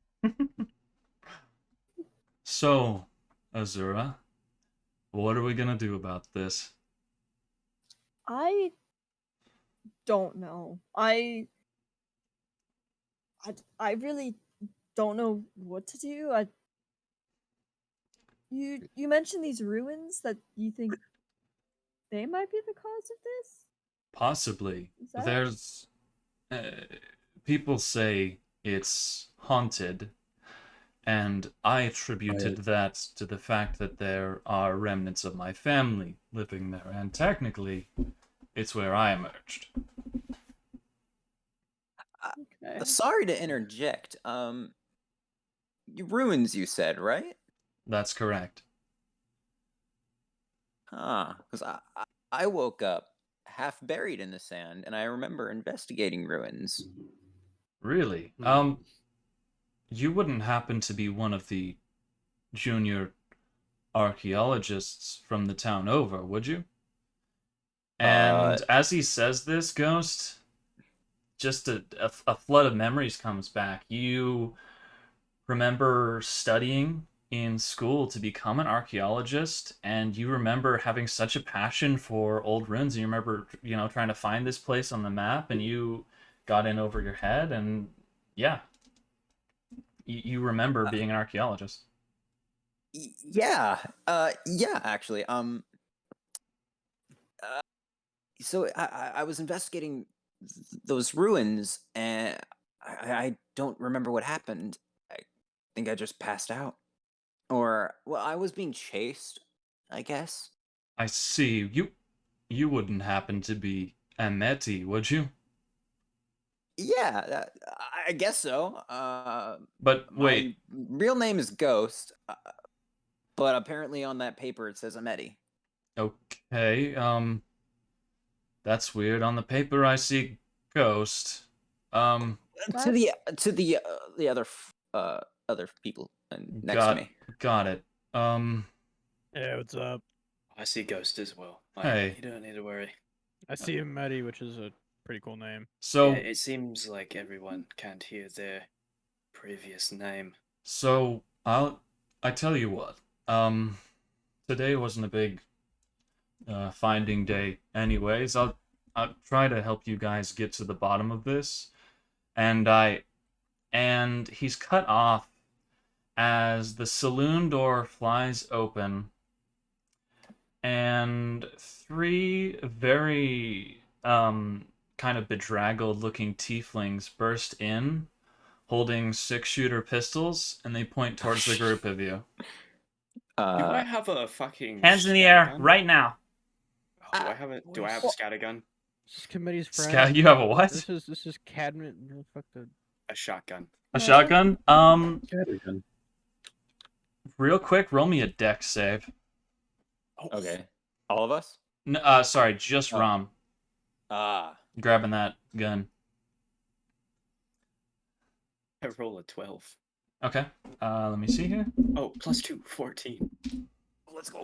So, Azura, what are we gonna do about this? I don't know. I really don't know what to do. You mentioned these ruins that you think they might be the cause of this? Possibly. Is that There's people say it's haunted, and I attributed that to the fact that there are remnants of my family living there, and technically, it's where I emerged. okay? Sorry to interject. Ruins, you said, right? That's correct. Because I woke up half buried in the sand, and I remember investigating ruins. Really? Hmm. You wouldn't happen to be one of the junior archaeologists from the town over, would you? And as he says this, Ghost, just a flood of memories comes back. You remember studying in school to become an archaeologist, and you remember having such a passion for old ruins, and you remember, trying to find this place on the map, and you got in over your head, and yeah, you remember being an archaeologist. Yeah. Yeah. Actually. So I was investigating those ruins, and I don't remember what happened. I think I just passed out, or well, I was being chased, I guess. I see. You wouldn't happen to be Ameti, would you? Yeah, I guess so. But My wait, real name is Ghost, but apparently on that paper it says Ameti. okay, that's weird. On the paper I see Ghost. Um, To the other people next to got me. got it. Yeah, what's up? I see Ghost as well. Hey. You don't need to worry. I see him, Maddie, which is a pretty cool name. So Yeah, it seems like everyone can't hear their previous name. So I tell you what. Today wasn't a big finding day, anyways. I'll try to help you guys get to the bottom of this, and he's cut off as the saloon door flies open, and three very kind of bedraggled looking tieflings burst in holding 6-shooter pistols, and they point towards the group of you. Do I have a fucking Hands in the air, scattergun? right now. Oh, do I have a scattergun? This is committee's friend. Scout, you have a what? This is Cadman. Fuck the. A shotgun. A shotgun? Scattergun. Real quick, roll me a dex save. Okay. All of us? Sorry, just Oh. Rom. grabbing that gun. I roll a 12. Okay. Let me see here. Oh, +2, 14. Let's go.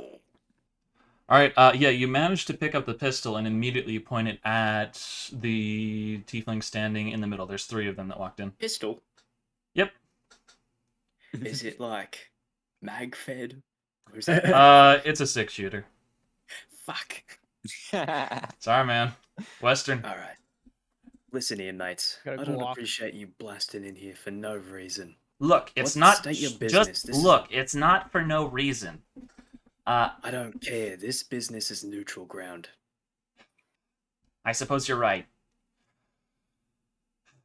All right. Yeah, you managed to pick up the pistol and immediately point it at the tiefling standing in the middle. There's 3 of them that walked in. Pistol? Yep. Is it like mag fed? Or is that It's a 6-shooter. fuck? Sorry, man. Western. All right. Listen here, mates. Got a I don't Glock. appreciate you blasting in here for no reason. Look, it's What? not State your business. just This is- look. It's not for no reason. I don't care. This business is neutral ground. I suppose you're right.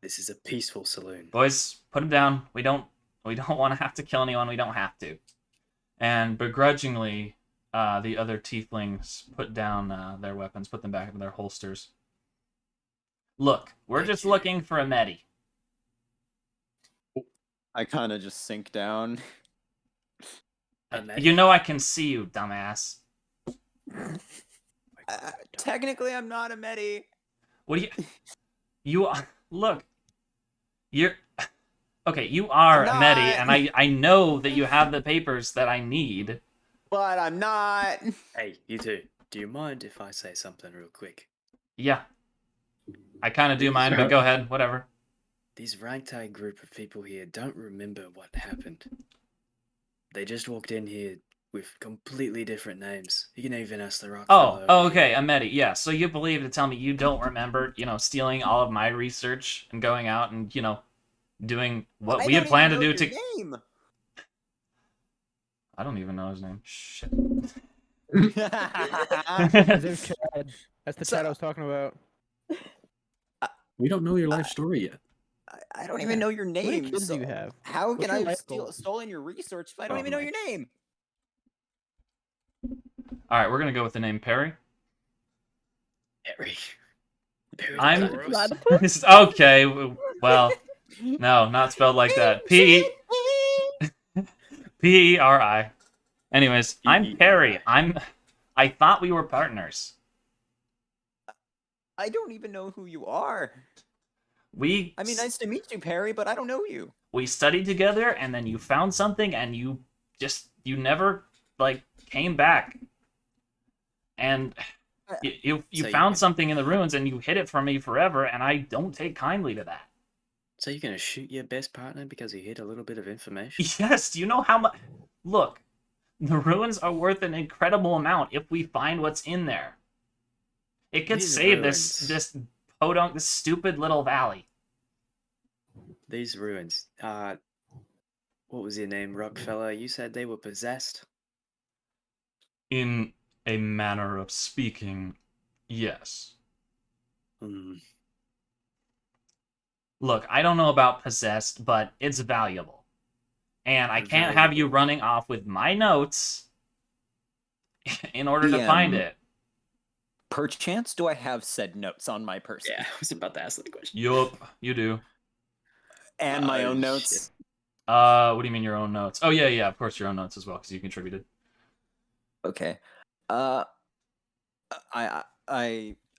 This is a peaceful saloon. Boys, put him down. We don't want to have to kill anyone. We don't have to. And begrudgingly, the other tieflings put down their weapons, put them back in their holsters. Look, we're Thank just you. looking for a medi. I kind of just sink down. A You know I can see you, dumbass. Technically, I'm not a medi. What do you look. You're okay. You are a medi, Not. and I know that you have the papers that I need. But I'm not. Hey, you two. Do you mind if I say something real quick? Yeah, I kind of do mind, but go ahead. Whatever. These ragtag group of people here don't remember what happened. They just walked in here with completely different names. You can even ask the rock. Oh, okay, a medi. Yeah, so you believe to tell me you don't remember, stealing all of my research and going out and, doing what we had planned to do to. Name. I don't even know his name. Shit. His name's Chad. That's the So- Chad I was talking about. We don't know your life story yet. I don't even know your How many name. kids do you so have? How What's can your I life goal? stolen your research if I don't Oh even know my- your name? All right, we're gonna go with the name Perry. Harry. I'm- Platypus? Okay, well, no, not spelled like that. P-E-R-I. Anyways, I'm Perry. I thought we were partners. I don't even know who you are. We I mean, nice to meet you, Perry, but I don't know you. we studied together, and then you found something, and you never came back. And you So you found can- something in the ruins, and you hid it from me forever, and I don't take kindly to that. So you're gonna shoot your best partner because he hid a little bit of information? Yes, do you know how much? Look, the ruins are worth an incredible amount if we find what's in there. It could These save ruins. this podunk, this stupid little valley. These ruins. What was your name, Rockfella? You said they were possessed? In a manner of speaking, yes. Hmm. Look, I don't know about possessed, but it's valuable. And I can't have you Valuable. running off with my notes in order to find DM. it. Perchance, do I have said notes on my person? Yeah, I was about to ask that question. Yup, you do. And my Oh, own shit. notes. What do you mean your own notes? Oh yeah, of course your own notes as well, because you contributed. Okay. I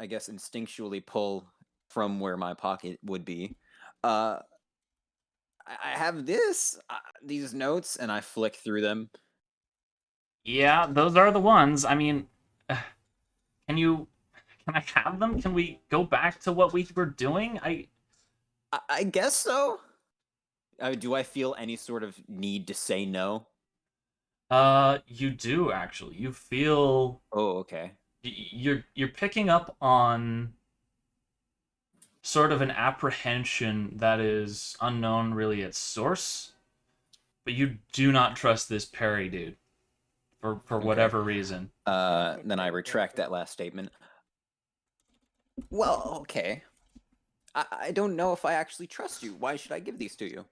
guess instinctually pull from where my pocket would be. I have these notes, and I flick through them. Yeah, those are the ones. I mean, can I have them? Can we go back to what we were doing? I guess so. Do I feel any sort of need to say no? You do actually. You feel Oh, okay. you're picking up on sort of an apprehension that is unknown really at source, but you do not trust this Perry dude for whatever reason. Then I retract that last statement. Well, okay. I don't know if I actually trust you. Why should I give these to you?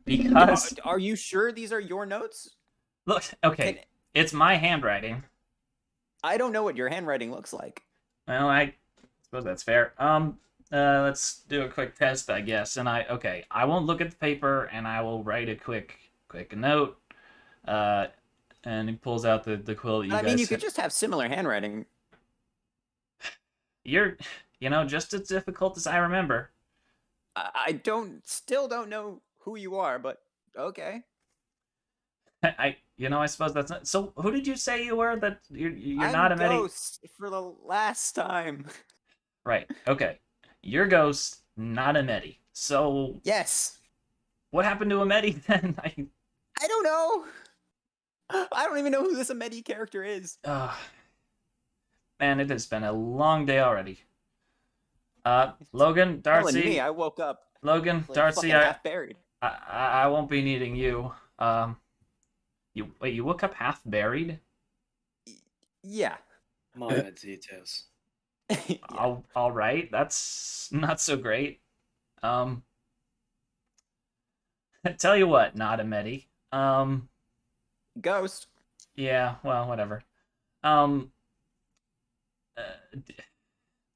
Because Are you sure these are your notes? look, okay, Can- it's my handwriting. I don't know what your handwriting looks like. Well, I suppose that's fair. Let's do a quick test, I guess. And I won't look at the paper, and I will write a quick note. And he pulls out the quill that you I guys. mean, you could just have similar handwriting. You just as difficult as I remember. I still don't know who you are, but okay. I suppose that's not. So, who did you say you were? That you're I'm not a Medi? Ghost for the last time. Right. Okay. You're Ghost, not a Medi. So, Yes. what happened to a Medi then? I don't know. I don't even know who this Amedi character is. Man, it has been a long day already. Logan, Telling me, Darcy, I woke up Logan, like Darcy, fucking half buried. I won't be needing you. You woke up half buried? Yeah. Minor details. Yeah. All right, that's not so great. Tell you what, not a Medi. Ghost. Yeah, well, whatever. Um, uh,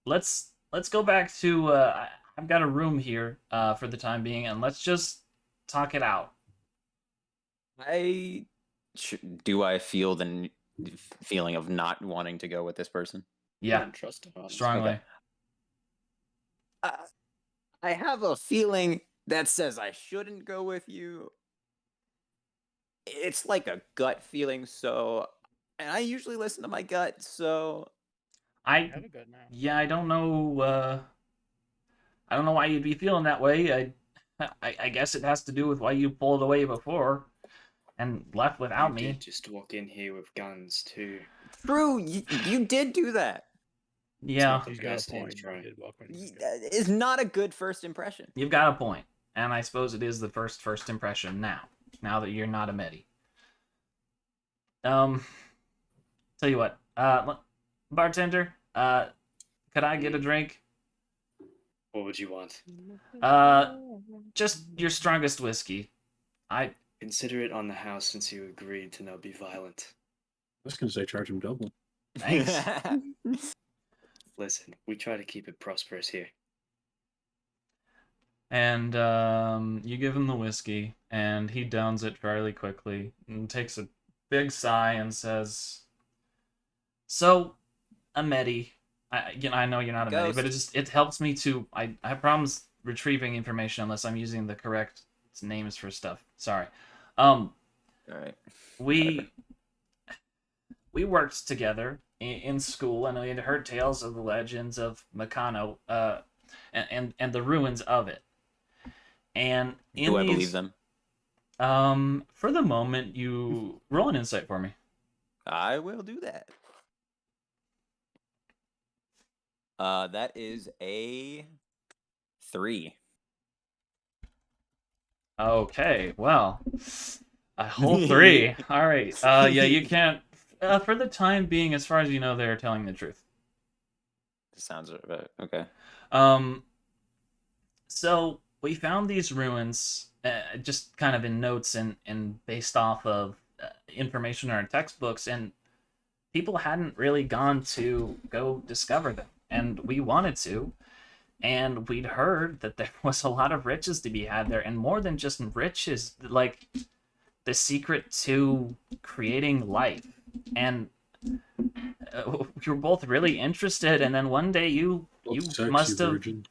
let's go back to I've got a room here for the time being, and let's just talk it out. Do I feel the feeling of not wanting to go with this person? Yeah, Don't trust him, honestly. strongly. Okay. I have a feeling that says I shouldn't go with you. It's like a gut feeling, and I usually listen to my gut, so I have a good now. Yeah, I don't know. I don't know why you'd be feeling that way. I guess it has to do with why you pulled away before and left without You me. did just walk in here with guns too. true. You did do that. Yeah, He's got a Best point. intro. He did welcome me. It's not a good first impression. you've got a point, and I suppose it is the first impression now. Now that you're not a Medi. Tell you what. Bartender. Could I get a drink? What would you want? Just your strongest whiskey. I Consider it on the house since you agreed to not be violent. I was gonna say charge him double. Thanks. Listen, we try to keep it prosperous here. And you give him the whiskey, and he downs it fairly quickly, and takes a big sigh and says, "So, a Medi, I know you're not a Medi, but it helps me to I have problems retrieving information unless I'm using the correct names for stuff. Sorry. All right. We worked together in school, and we had heard tales of the legends of Makano, and the ruins of it. And Do I believe them? For the moment, you roll an insight for me. I will do that. That is a 3. Okay, well, a whole 3. All right. Yeah, you can't. For the time being, as far as you know, they're telling the truth. Sounds about okay. So we found these ruins, just kind of in notes and based off of information in our textbooks, and people hadn't really gone to go discover them, and we wanted to. And we'd heard that there was a lot of riches to be had there, and more than just riches, like the secret to creating life. And we were both really interested, and then one day you Sexy must have. virgin.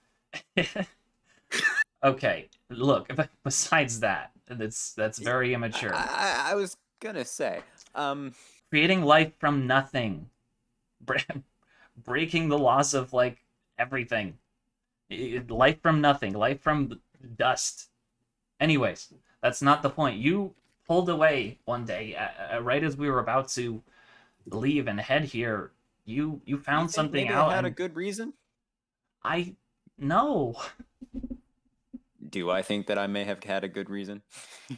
Okay, look. Besides that, that's very immature. I was gonna say, Creating life from nothing, breaking the laws of like everything. Life from nothing, life from dust. Anyways, that's not the point. You pulled away one day, right as we were about to leave and head here. You found you think something maybe out. I had a And good reason. I no. Do I think that I may have had a good reason?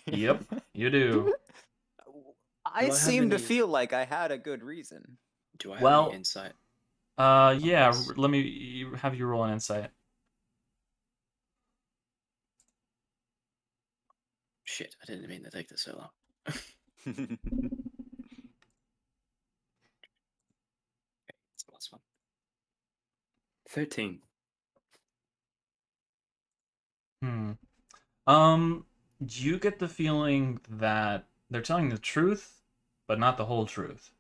Yep, you do. I have seem to any- feel like I had a good reason. Do I have Well, any insight? Yeah. this? Let me have you roll an insight. Shit, I didn't mean to take this so long. It's the last one. 13. Do you get the feeling that they're telling the truth, but not the whole truth?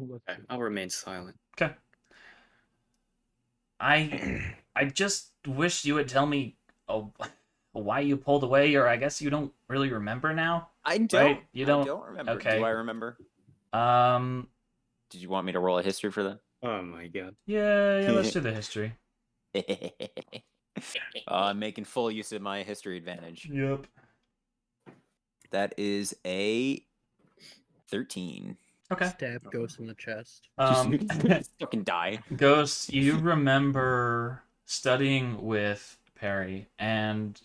Okay, I'll remain silent. Okay. I just wish you would tell me why you pulled away, or I guess you don't really remember now, I don't. right? You I don't. don't remember. Okay. Do I remember? Um. Did you want me to roll a history for that? Oh my god. Yeah. Let's do the history. I'm making full use of my history advantage. Yep. That is a 13. Okay. Stab Ghost in the chest. Just fucking die. Ghost, you remember studying with Perry and,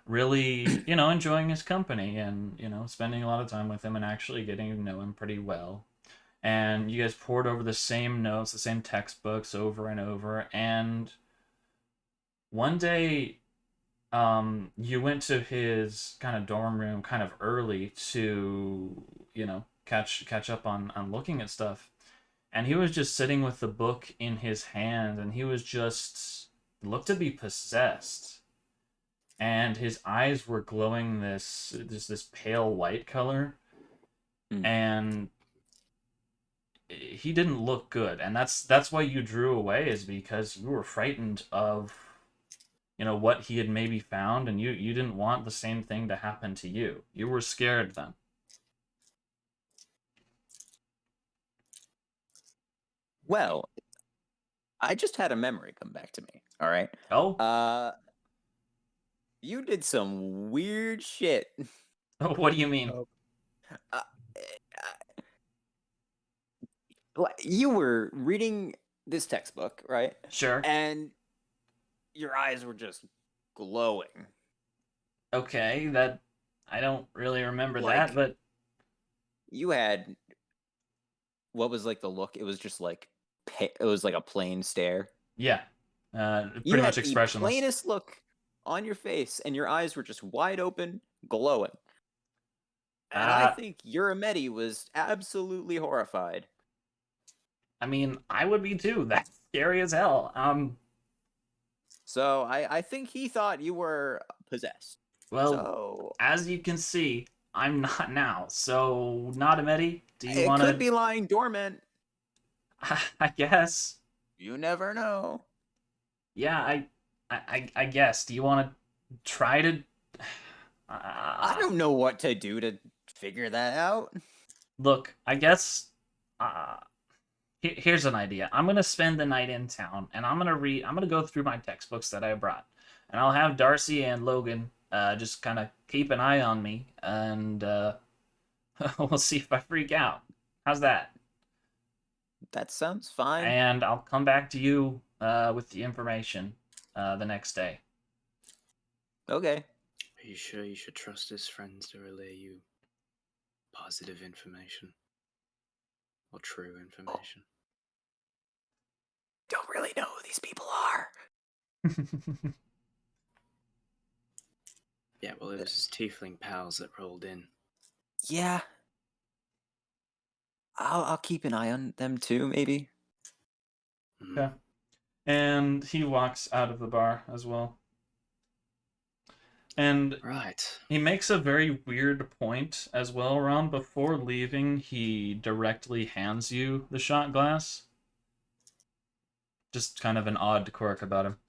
really, enjoying his company and, spending a lot of time with him and actually getting to know him pretty well. And you guys poured over the same notes, the same textbooks over and over. And one day, you went to his kind of dorm room kind of early to, catch up on looking at stuff. And he was just sitting with the book in his hand, and he was just looked to be possessed. And his eyes were glowing this pale white color, and he didn't look good. And that's why you drew away, is because you were frightened of what he had maybe found, and you didn't want the same thing to happen to you. You were scared then. Well, I just had a memory come back to me. All right. Oh, You did some weird shit. what do you mean? Oh. You were reading this textbook, right? Sure. And your eyes were just glowing. Okay, that I don't really remember Like- that, but You had what was like the look? It was just like it was like a plain stare. yeah, You pretty had much the expressionless. plainest look on your face, and your eyes were just wide open, glowing. And I think Uramedi was absolutely horrified. I mean, I would be too. That's scary as hell. So I think he thought you were possessed. Well, So as you can see, I'm not now. So, Nadamedi, do you it want could to? be lying dormant. I guess. You never know. Yeah, I guess. Do you want to try to? I don't know what to do to figure that out. Look, I guess. Here's an idea. I'm gonna spend the night in town, and I'm gonna go through my textbooks that I brought, and I'll have Darcy and Logan just kind of keep an eye on me, and we'll see if I freak out. How's that? That sounds fine. And I'll come back to you with the information the next day. Okay. Are you sure you should trust his friends to relay you positive information? Or true information? Don't really know who these people are. Yeah, well, it was his tiefling pals that rolled in. Yeah. I'll keep an eye on them too, maybe. Mhm. Okay. And he walks out of the bar as well. And Right. he makes a very weird point as well, Ron. Before leaving, he directly hands you the shot glass. Just kind of an odd quirk about him.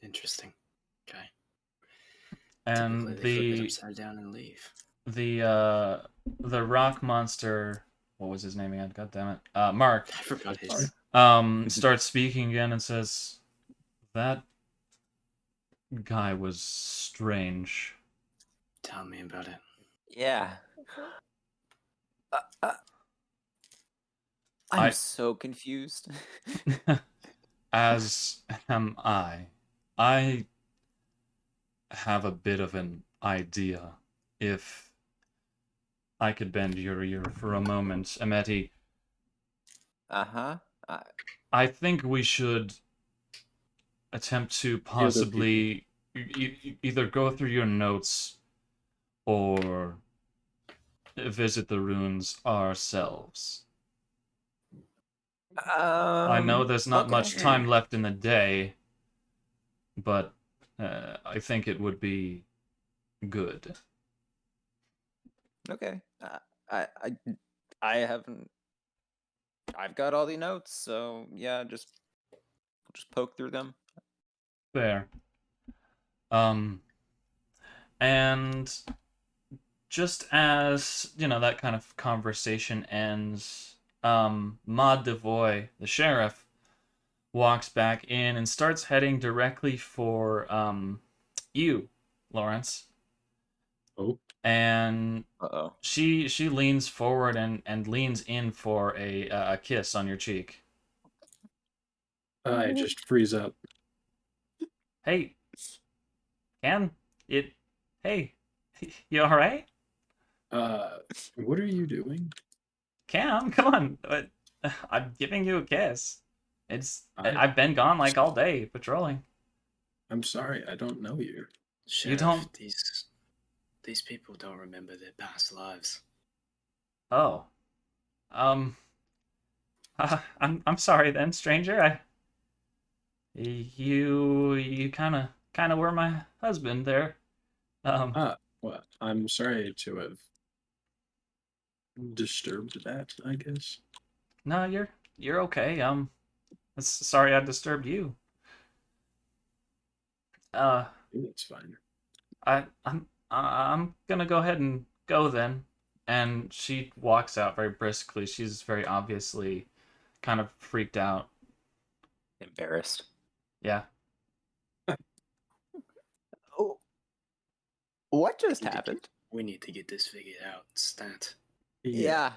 Interesting. Okay. And Typically, they flip it upside down and leave. the rock monster, what was his name again? God damn it. Mark. I forgot his. Starts speaking again and says, "That guy was strange." Tell me about it. Yeah. I'm I- so confused. As am I. I have a bit of an idea. If I could bend your ear for a moment, Ameti, Uh-huh. I think we should attempt to possibly either go through your notes or visit the ruins ourselves. I know there's not much okay. time left in the day, but I think it would be good. Okay. I haven't. I've got all the notes, so yeah, just just poke through them. Fair. And just as, that kind of conversation ends, Maud Devoy, the sheriff, walks back in and starts heading directly for you, Lawrence. Oh, And Uh-oh. she leans forward and leans in for a kiss on your cheek. I just freeze up. Hey, Cam, hey, you all right? What are you doing? Cam, come on. I'm giving you a kiss. I- I've been gone like all day patrolling. I'm sorry, I don't know you. You Sheriff, don't- these people don't remember their past lives. Oh, um, I'm sorry then, stranger. You kind of were my husband there. Well, I'm sorry to have disturbed that, I guess. No, you're okay. Sorry I disturbed you. Uh, It's fine. I'm gonna go ahead and go then. And she walks out very briskly. She's very obviously kind of freaked out. Embarrassed. Yeah. Oh, what just We need to happened? We need to get this figured out. Stat. Yeah.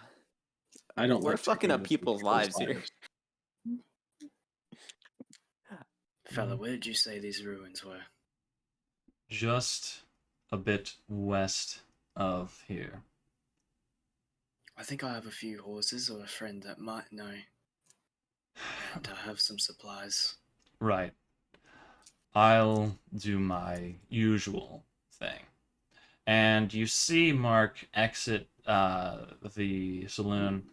I don't We're like fucking taking up other people's lives here. lives. Fella, where did you say these ruins were? Just a bit west of here. I think I have a few horses or a friend that might know. And I have some supplies. Right. I'll do my usual thing. And you see Mark exit the saloon,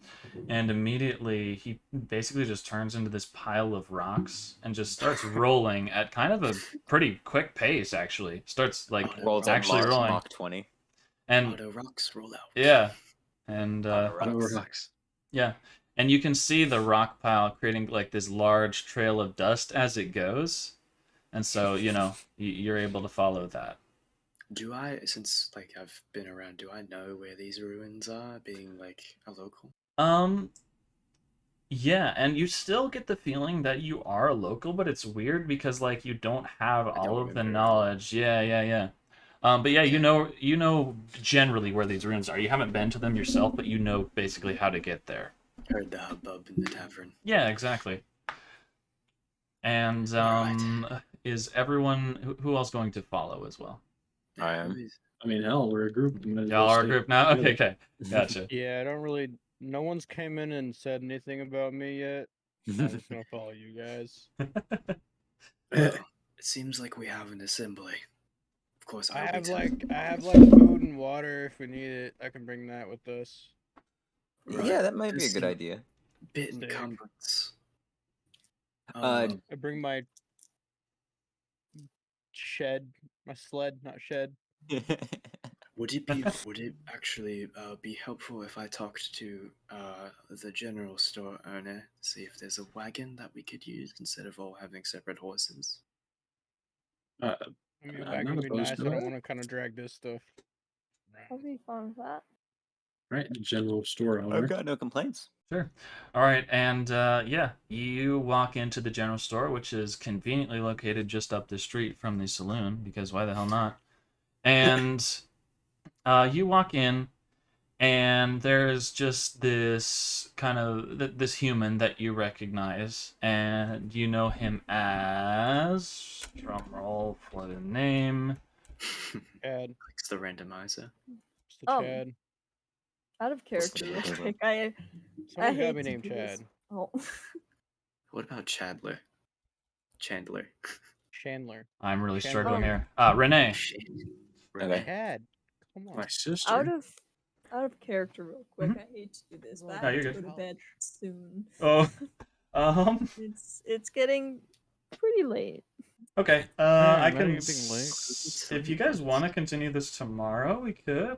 and immediately he basically just turns into this pile of rocks and just starts rolling at kind of a pretty quick pace, actually. Starts, like, Rolls at actually Mach, rolling. Mach 20. And, Auto rocks roll out. yeah. And, Auto Auto rocks. rocks. yeah. And you can see the rock pile creating, like, this large trail of dust as it goes. And so, you're able to follow that. Do I, since like I've been around, do I know where these ruins are, being like a local? Yeah, and you still get the feeling that you are a local, but it's weird because like you don't have don't all of the remember at all. knowledge. Yeah. But yeah, you know generally where these ruins are. You haven't been to them yourself, but you know basically how to get there. Heard the hubbub in the tavern. Yeah, exactly. And Alright. is everyone who else going to follow as well? I am. I mean, hell, we're a group. We might as Y'all well are a stay group now? Okay, together. Gotcha. Yeah, I don't really. No one's came in and said anything about me yet. I'm just gonna follow you guys. Well, it seems like we have an assembly. Of course, I I'll have be like food and water if we need it. I can bring that with us. Yeah, that might be a This good seem- idea. bit Steak. encumbrance. Uh, I bring my my sled, not shed. would it actually be helpful if I talked to the general store owner, see if there's a wagon that we could use instead of all having separate horses? Uh, I mean, I'm that not can be opposed nice. to I don't that. want to kind of drag this stuff. I'll be fine with that. right, general store owner. I've got no complaints. Sure. All right, and yeah, you walk into the general store, which is conveniently located just up the street from the saloon, because why the hell not? And you walk in, and there's just this kind of this human that you recognize, and you know him as drum roll for the name. Chad, Clicks the randomizer. it's the Um, Chad. Out of character, real Chad? quick. I Someone's gotta hate be to named do this. Chad. Oh. What about Chandler? Chandler. Chandler. I'm really Chandler. struggling here. Renee. Okay. Chad. Come on. My sister. out of character, real quick. Mhm. I hate to do this, but No, I you're have to good. go to bed soon. Oh, It's getting pretty late. okay. Man, I am I can. getting late? If you guys want to continue this tomorrow, we could.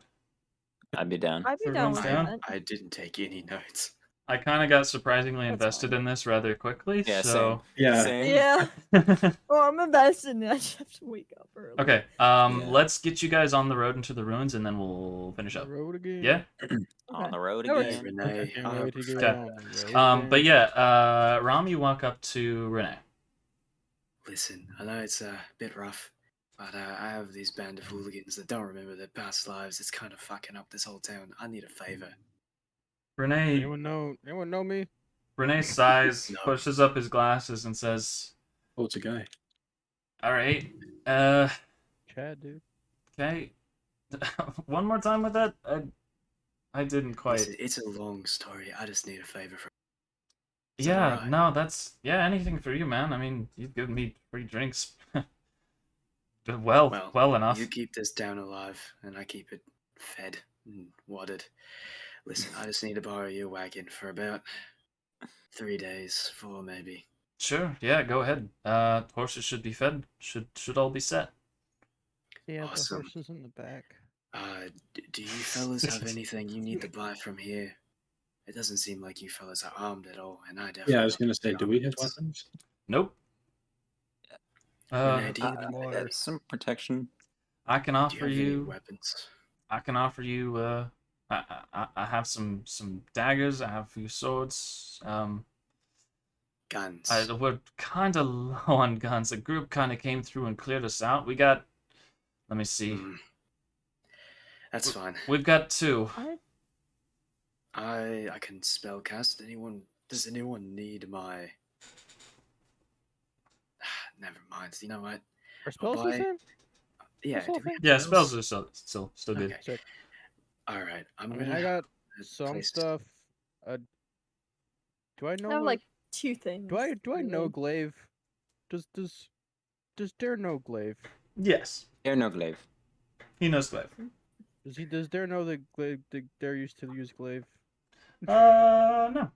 I'd be down. I'd be So down everyone's with down? that. I didn't take any notes. I kind of got surprisingly That's invested fine. in this rather quickly, Yeah, so Yeah. Same. Yeah. okay. Oh, I'm invested in it. I just have to wake up early. Yeah. Let's get you guys on the road into the ruins, and then we'll finish The up. road again. Yeah. On Okay. the road No worries. Hey, again. Renee. Can't wait to get Okay. on the road But again. yeah, Ram, you walk up to Renee. Listen, I know it's a bit rough, but I have these band of hooligans that don't remember their past lives. It's kind of fucking up this whole town. I need a favor. Renee Anyone know me? Renee sighs, No. pushes up his glasses, and says, Oh, it's a guy. "All right, Chad, dude. okay, one more time with that. I didn't quite. Listen, it's a long story. I just need a favor from. Is that Yeah, alright? no, that's anything for you, man. I mean, you've given me free drinks. well enough. You keep this town alive, and I keep it fed and watered. Listen, I just need to borrow your wagon for about 3 days, 4 maybe. Sure, yeah, go ahead. Horses should be fed. Should all be set. Yeah, Awesome. the horses in the back. Do you fellas have anything you need to buy from here? It doesn't seem like you fellas are armed at all, and I definitely. Yeah, I was don't gonna say, have do we have armaments. weapons? Nope. Renee, do you, Need water. Some protection. I can do you offer have any you. weapons? I can offer you. I have some daggers. I have a few swords. Guns. We're kind of low on guns. The group kind of came through and cleared us out. We got. Let me see. That's fine. We've got 2. I can spell cast. Does anyone need my? Never mind. You know what? Are spells buy- the same? Yeah. whole Do we thing? have Yeah, spells are still good. Okay. Sick. All right. I mean, I got some place- stuff. Do I know I have what? like 2 things. do I know really. glaive? Does Dare know glaive? Yes, There no glaive. he knows glaive. Does Dare know the glaive? Dare used to use glaive? No,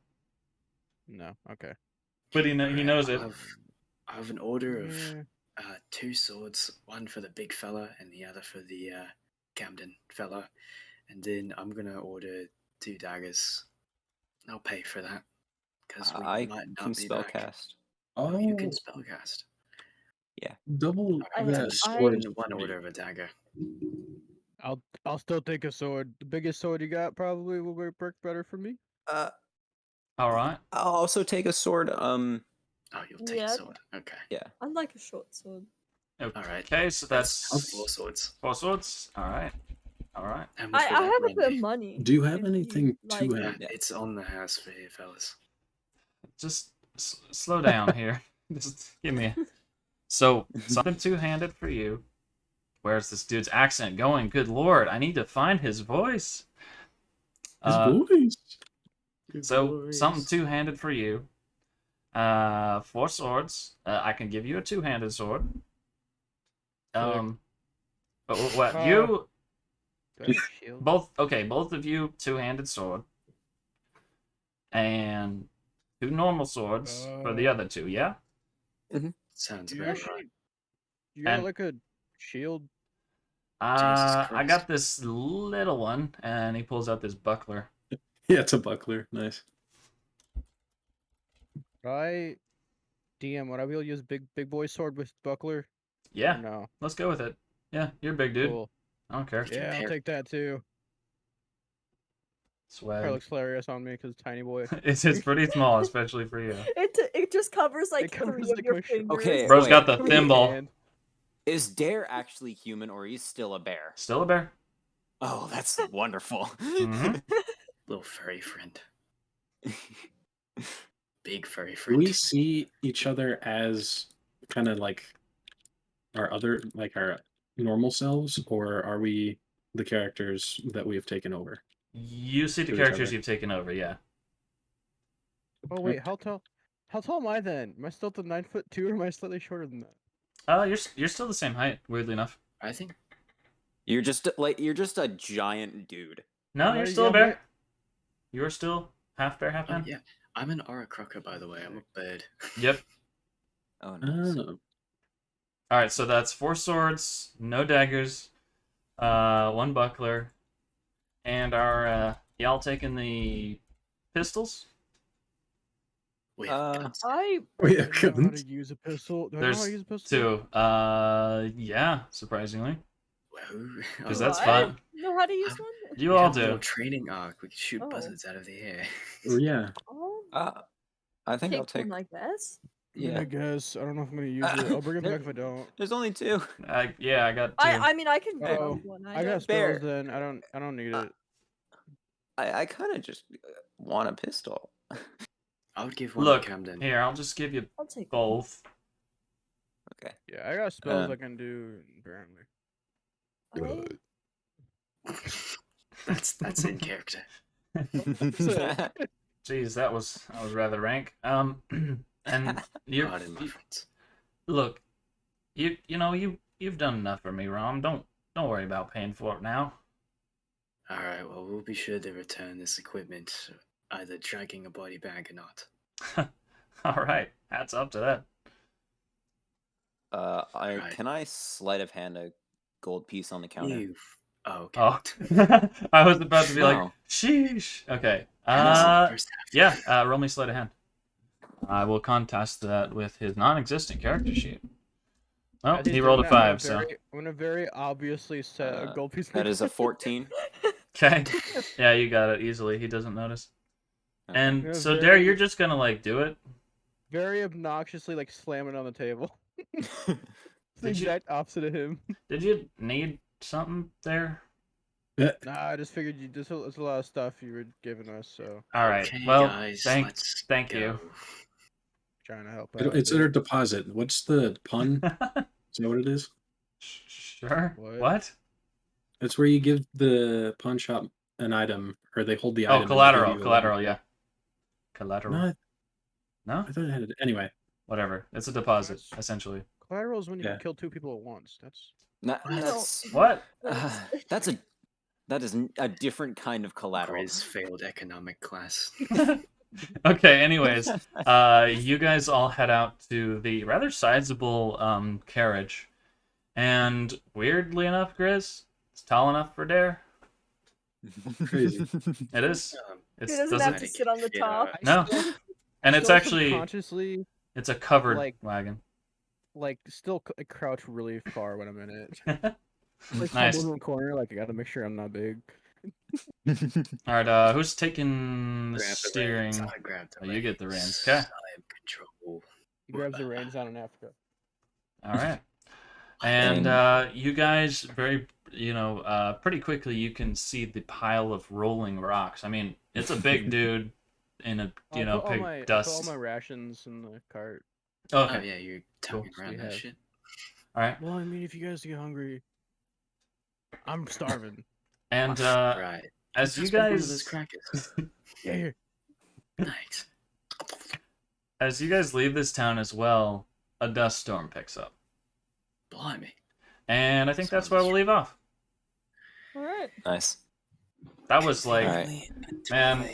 No. Okay. but he Alright, knows it. I have an order of Yeah. 2 swords, one for the big fella and the other for the Camden fella, and then I'm gonna order 2 daggers. I'll pay for that because we I might not can be spell back. cast. Oh, you can Oh, spellcast. double I- that I- sword. One order of a dagger. I'll still take a sword. The biggest sword you got probably will work better for me. All right. I'll also take a sword. Oh, you'll take Yeah. a sword. Okay. I like a short sword. Alright. Okay, so that's 4 swords. 4 swords. All right. How much I would that have a run bit of me? money. Do you have if anything like, to Yeah, hand? it's on the house for you fellas. Just slow down here. Just give me. So something 2-handed for you. Where's this dude's accent going? Good lord, I need to find his voice. His voice. So something 2-handed for you. 4 swords. I can give you a 2-handed sword. But what you Do I have a shield? both? Okay, both of you 2-handed sword, and 2 normal swords for the other 2. Yeah. Sounds Do you about actually? right. You got And- like a shield? I Christ. got this little one, and he pulls out this buckler. Yeah, it's a buckler. Nice. Right. DM, would I be able to use big boy sword with buckler? Or Yeah, no. let's go with it. Yeah, you're a big dude. Cool. I don't care. Yeah, I'll Compare- take that too. Probably Swag. looks hilarious on me because tiny boy. It's pretty small, especially for you. It just covers like covers, 3 of like, your my sh- fingers. Okay, Bro's wait. got the thimble. And Is Dare actually human or he's still a bear? Still a bear. Oh, that's wonderful. Mhm. Little furry friend. Big furry Do friend. we see each other as kind of like our other, like our normal selves, or are we the characters that we have taken over? You see the To each characters other. you've taken over, yeah. oh wait, how tall am I then? Am I still at the 9'2" or am I slightly shorter than that? You're still the same height, weirdly enough. I think You're just a giant dude. No, No, you're still a yeah, bear. my- You're still half bear, half man. yeah. I'm an aura crocker, by the way. I'm a bird. Yep. Oh, nice. Oh, All right, so that's 4 swords, no daggers, 1 buckler, and our y'all taking the pistols. We have Uh, guns. I Oh yeah, Do I know how to guns. use a pistol? Do I know how There's to use a pistol? 2. Yeah, surprisingly, Well, because do that's I fun. know how to use Um, one. You we all have a little do. training arc. We can shoot Oh. buzzards out of the air. Oh yeah. Oh, I think I'll take take. one, I guess. I mean, Yeah. I guess. I don't know if I'm gonna use it. I'll bring it There- back if I don't. There's only 2. Yeah, I got 2. I mean, I can pick Oh, up one. I got don't- Bear. spells then. I don't need it. I kind of just want a pistol. I would give one Look, to Camden. here, I'll just give you I'll take one. both. Okay. Yeah, I got spells Uh, I can do apparently. I- That's in character. Jeez, that was rather rank. And you're Pardon my friends. look, you've done enough for me, Rom. Don't worry about paying for it now. All right. Well, we'll be sure to return this equipment, either dragging a body bag or not. All right, hats up to that. Right. Can I sleight of hand a gold piece on the counter? Oh, okay. Oh, I was about to be like, No. sheesh. Okay. That's the first half. Yeah. Roll me sleight of hand. I will contest that with his non-existent character sheet. Oh, As he's he doing rolled a that, I'm gonna 5. So I'm gonna very obviously set a gold piece. That is a 14. okay. Yeah, you got it easily. He doesn't notice. Okay. And Yeah, so, Dare, very- you're just gonna like do it. very obnoxiously like slam it on the table. It's the Did you- exact opposite of him. Did you need something there? Nah, I just figured you just it's a lot of stuff you were giving us, so All right. Okay, Well, guys, thank let's you. go. trying to help out. It's their deposit. What's the pun? Is that what it is? Sure. What? It's where you give the pawn shop an item, or they hold the Oh, item. and they give collateral. you a Collateral. level. Yeah. Collateral. No, No. I thought it had it. Anyway, Whatever. It's a deposit, That's- essentially. Collateral is when you Yeah. can kill 2 people at once. That's That's What? that is a different kind of collateral. Grizz failed economic class. Okay. Anyways, you guys all head out to the rather sizable carriage, and weirdly enough, Grizz, it's tall enough for Dare. Crazy. It is. He It's doesn't have to sit on the top. No. And it's actually consciously it's a covered like- wagon. like still crouch really far when I'm in it. Like Nice. stumble in the corner, like I gotta make sure I'm not big. All right. Who's taking the Grab the steering? reins, I grab the Oh, you get the reins. reins. Okay. I am control. He grabs the reins down in Africa. All right. And you guys very, pretty quickly you can see the pile of rolling rocks. I mean, it's a big dude in a, I put all big my, I put dust. all my rations in the cart. Oh Okay. yeah, you're Cool. tugging around We that have- shit. All right. Well, I mean, if you guys get hungry, I'm starving. And Right. as you Let's make one of guys those crackers. Yeah, here. Nice. as you guys leave this town as well, a dust storm picks up. Blimey. And I think that's where Sounds- we'll leave off. All right. Nice. That was like All right. man,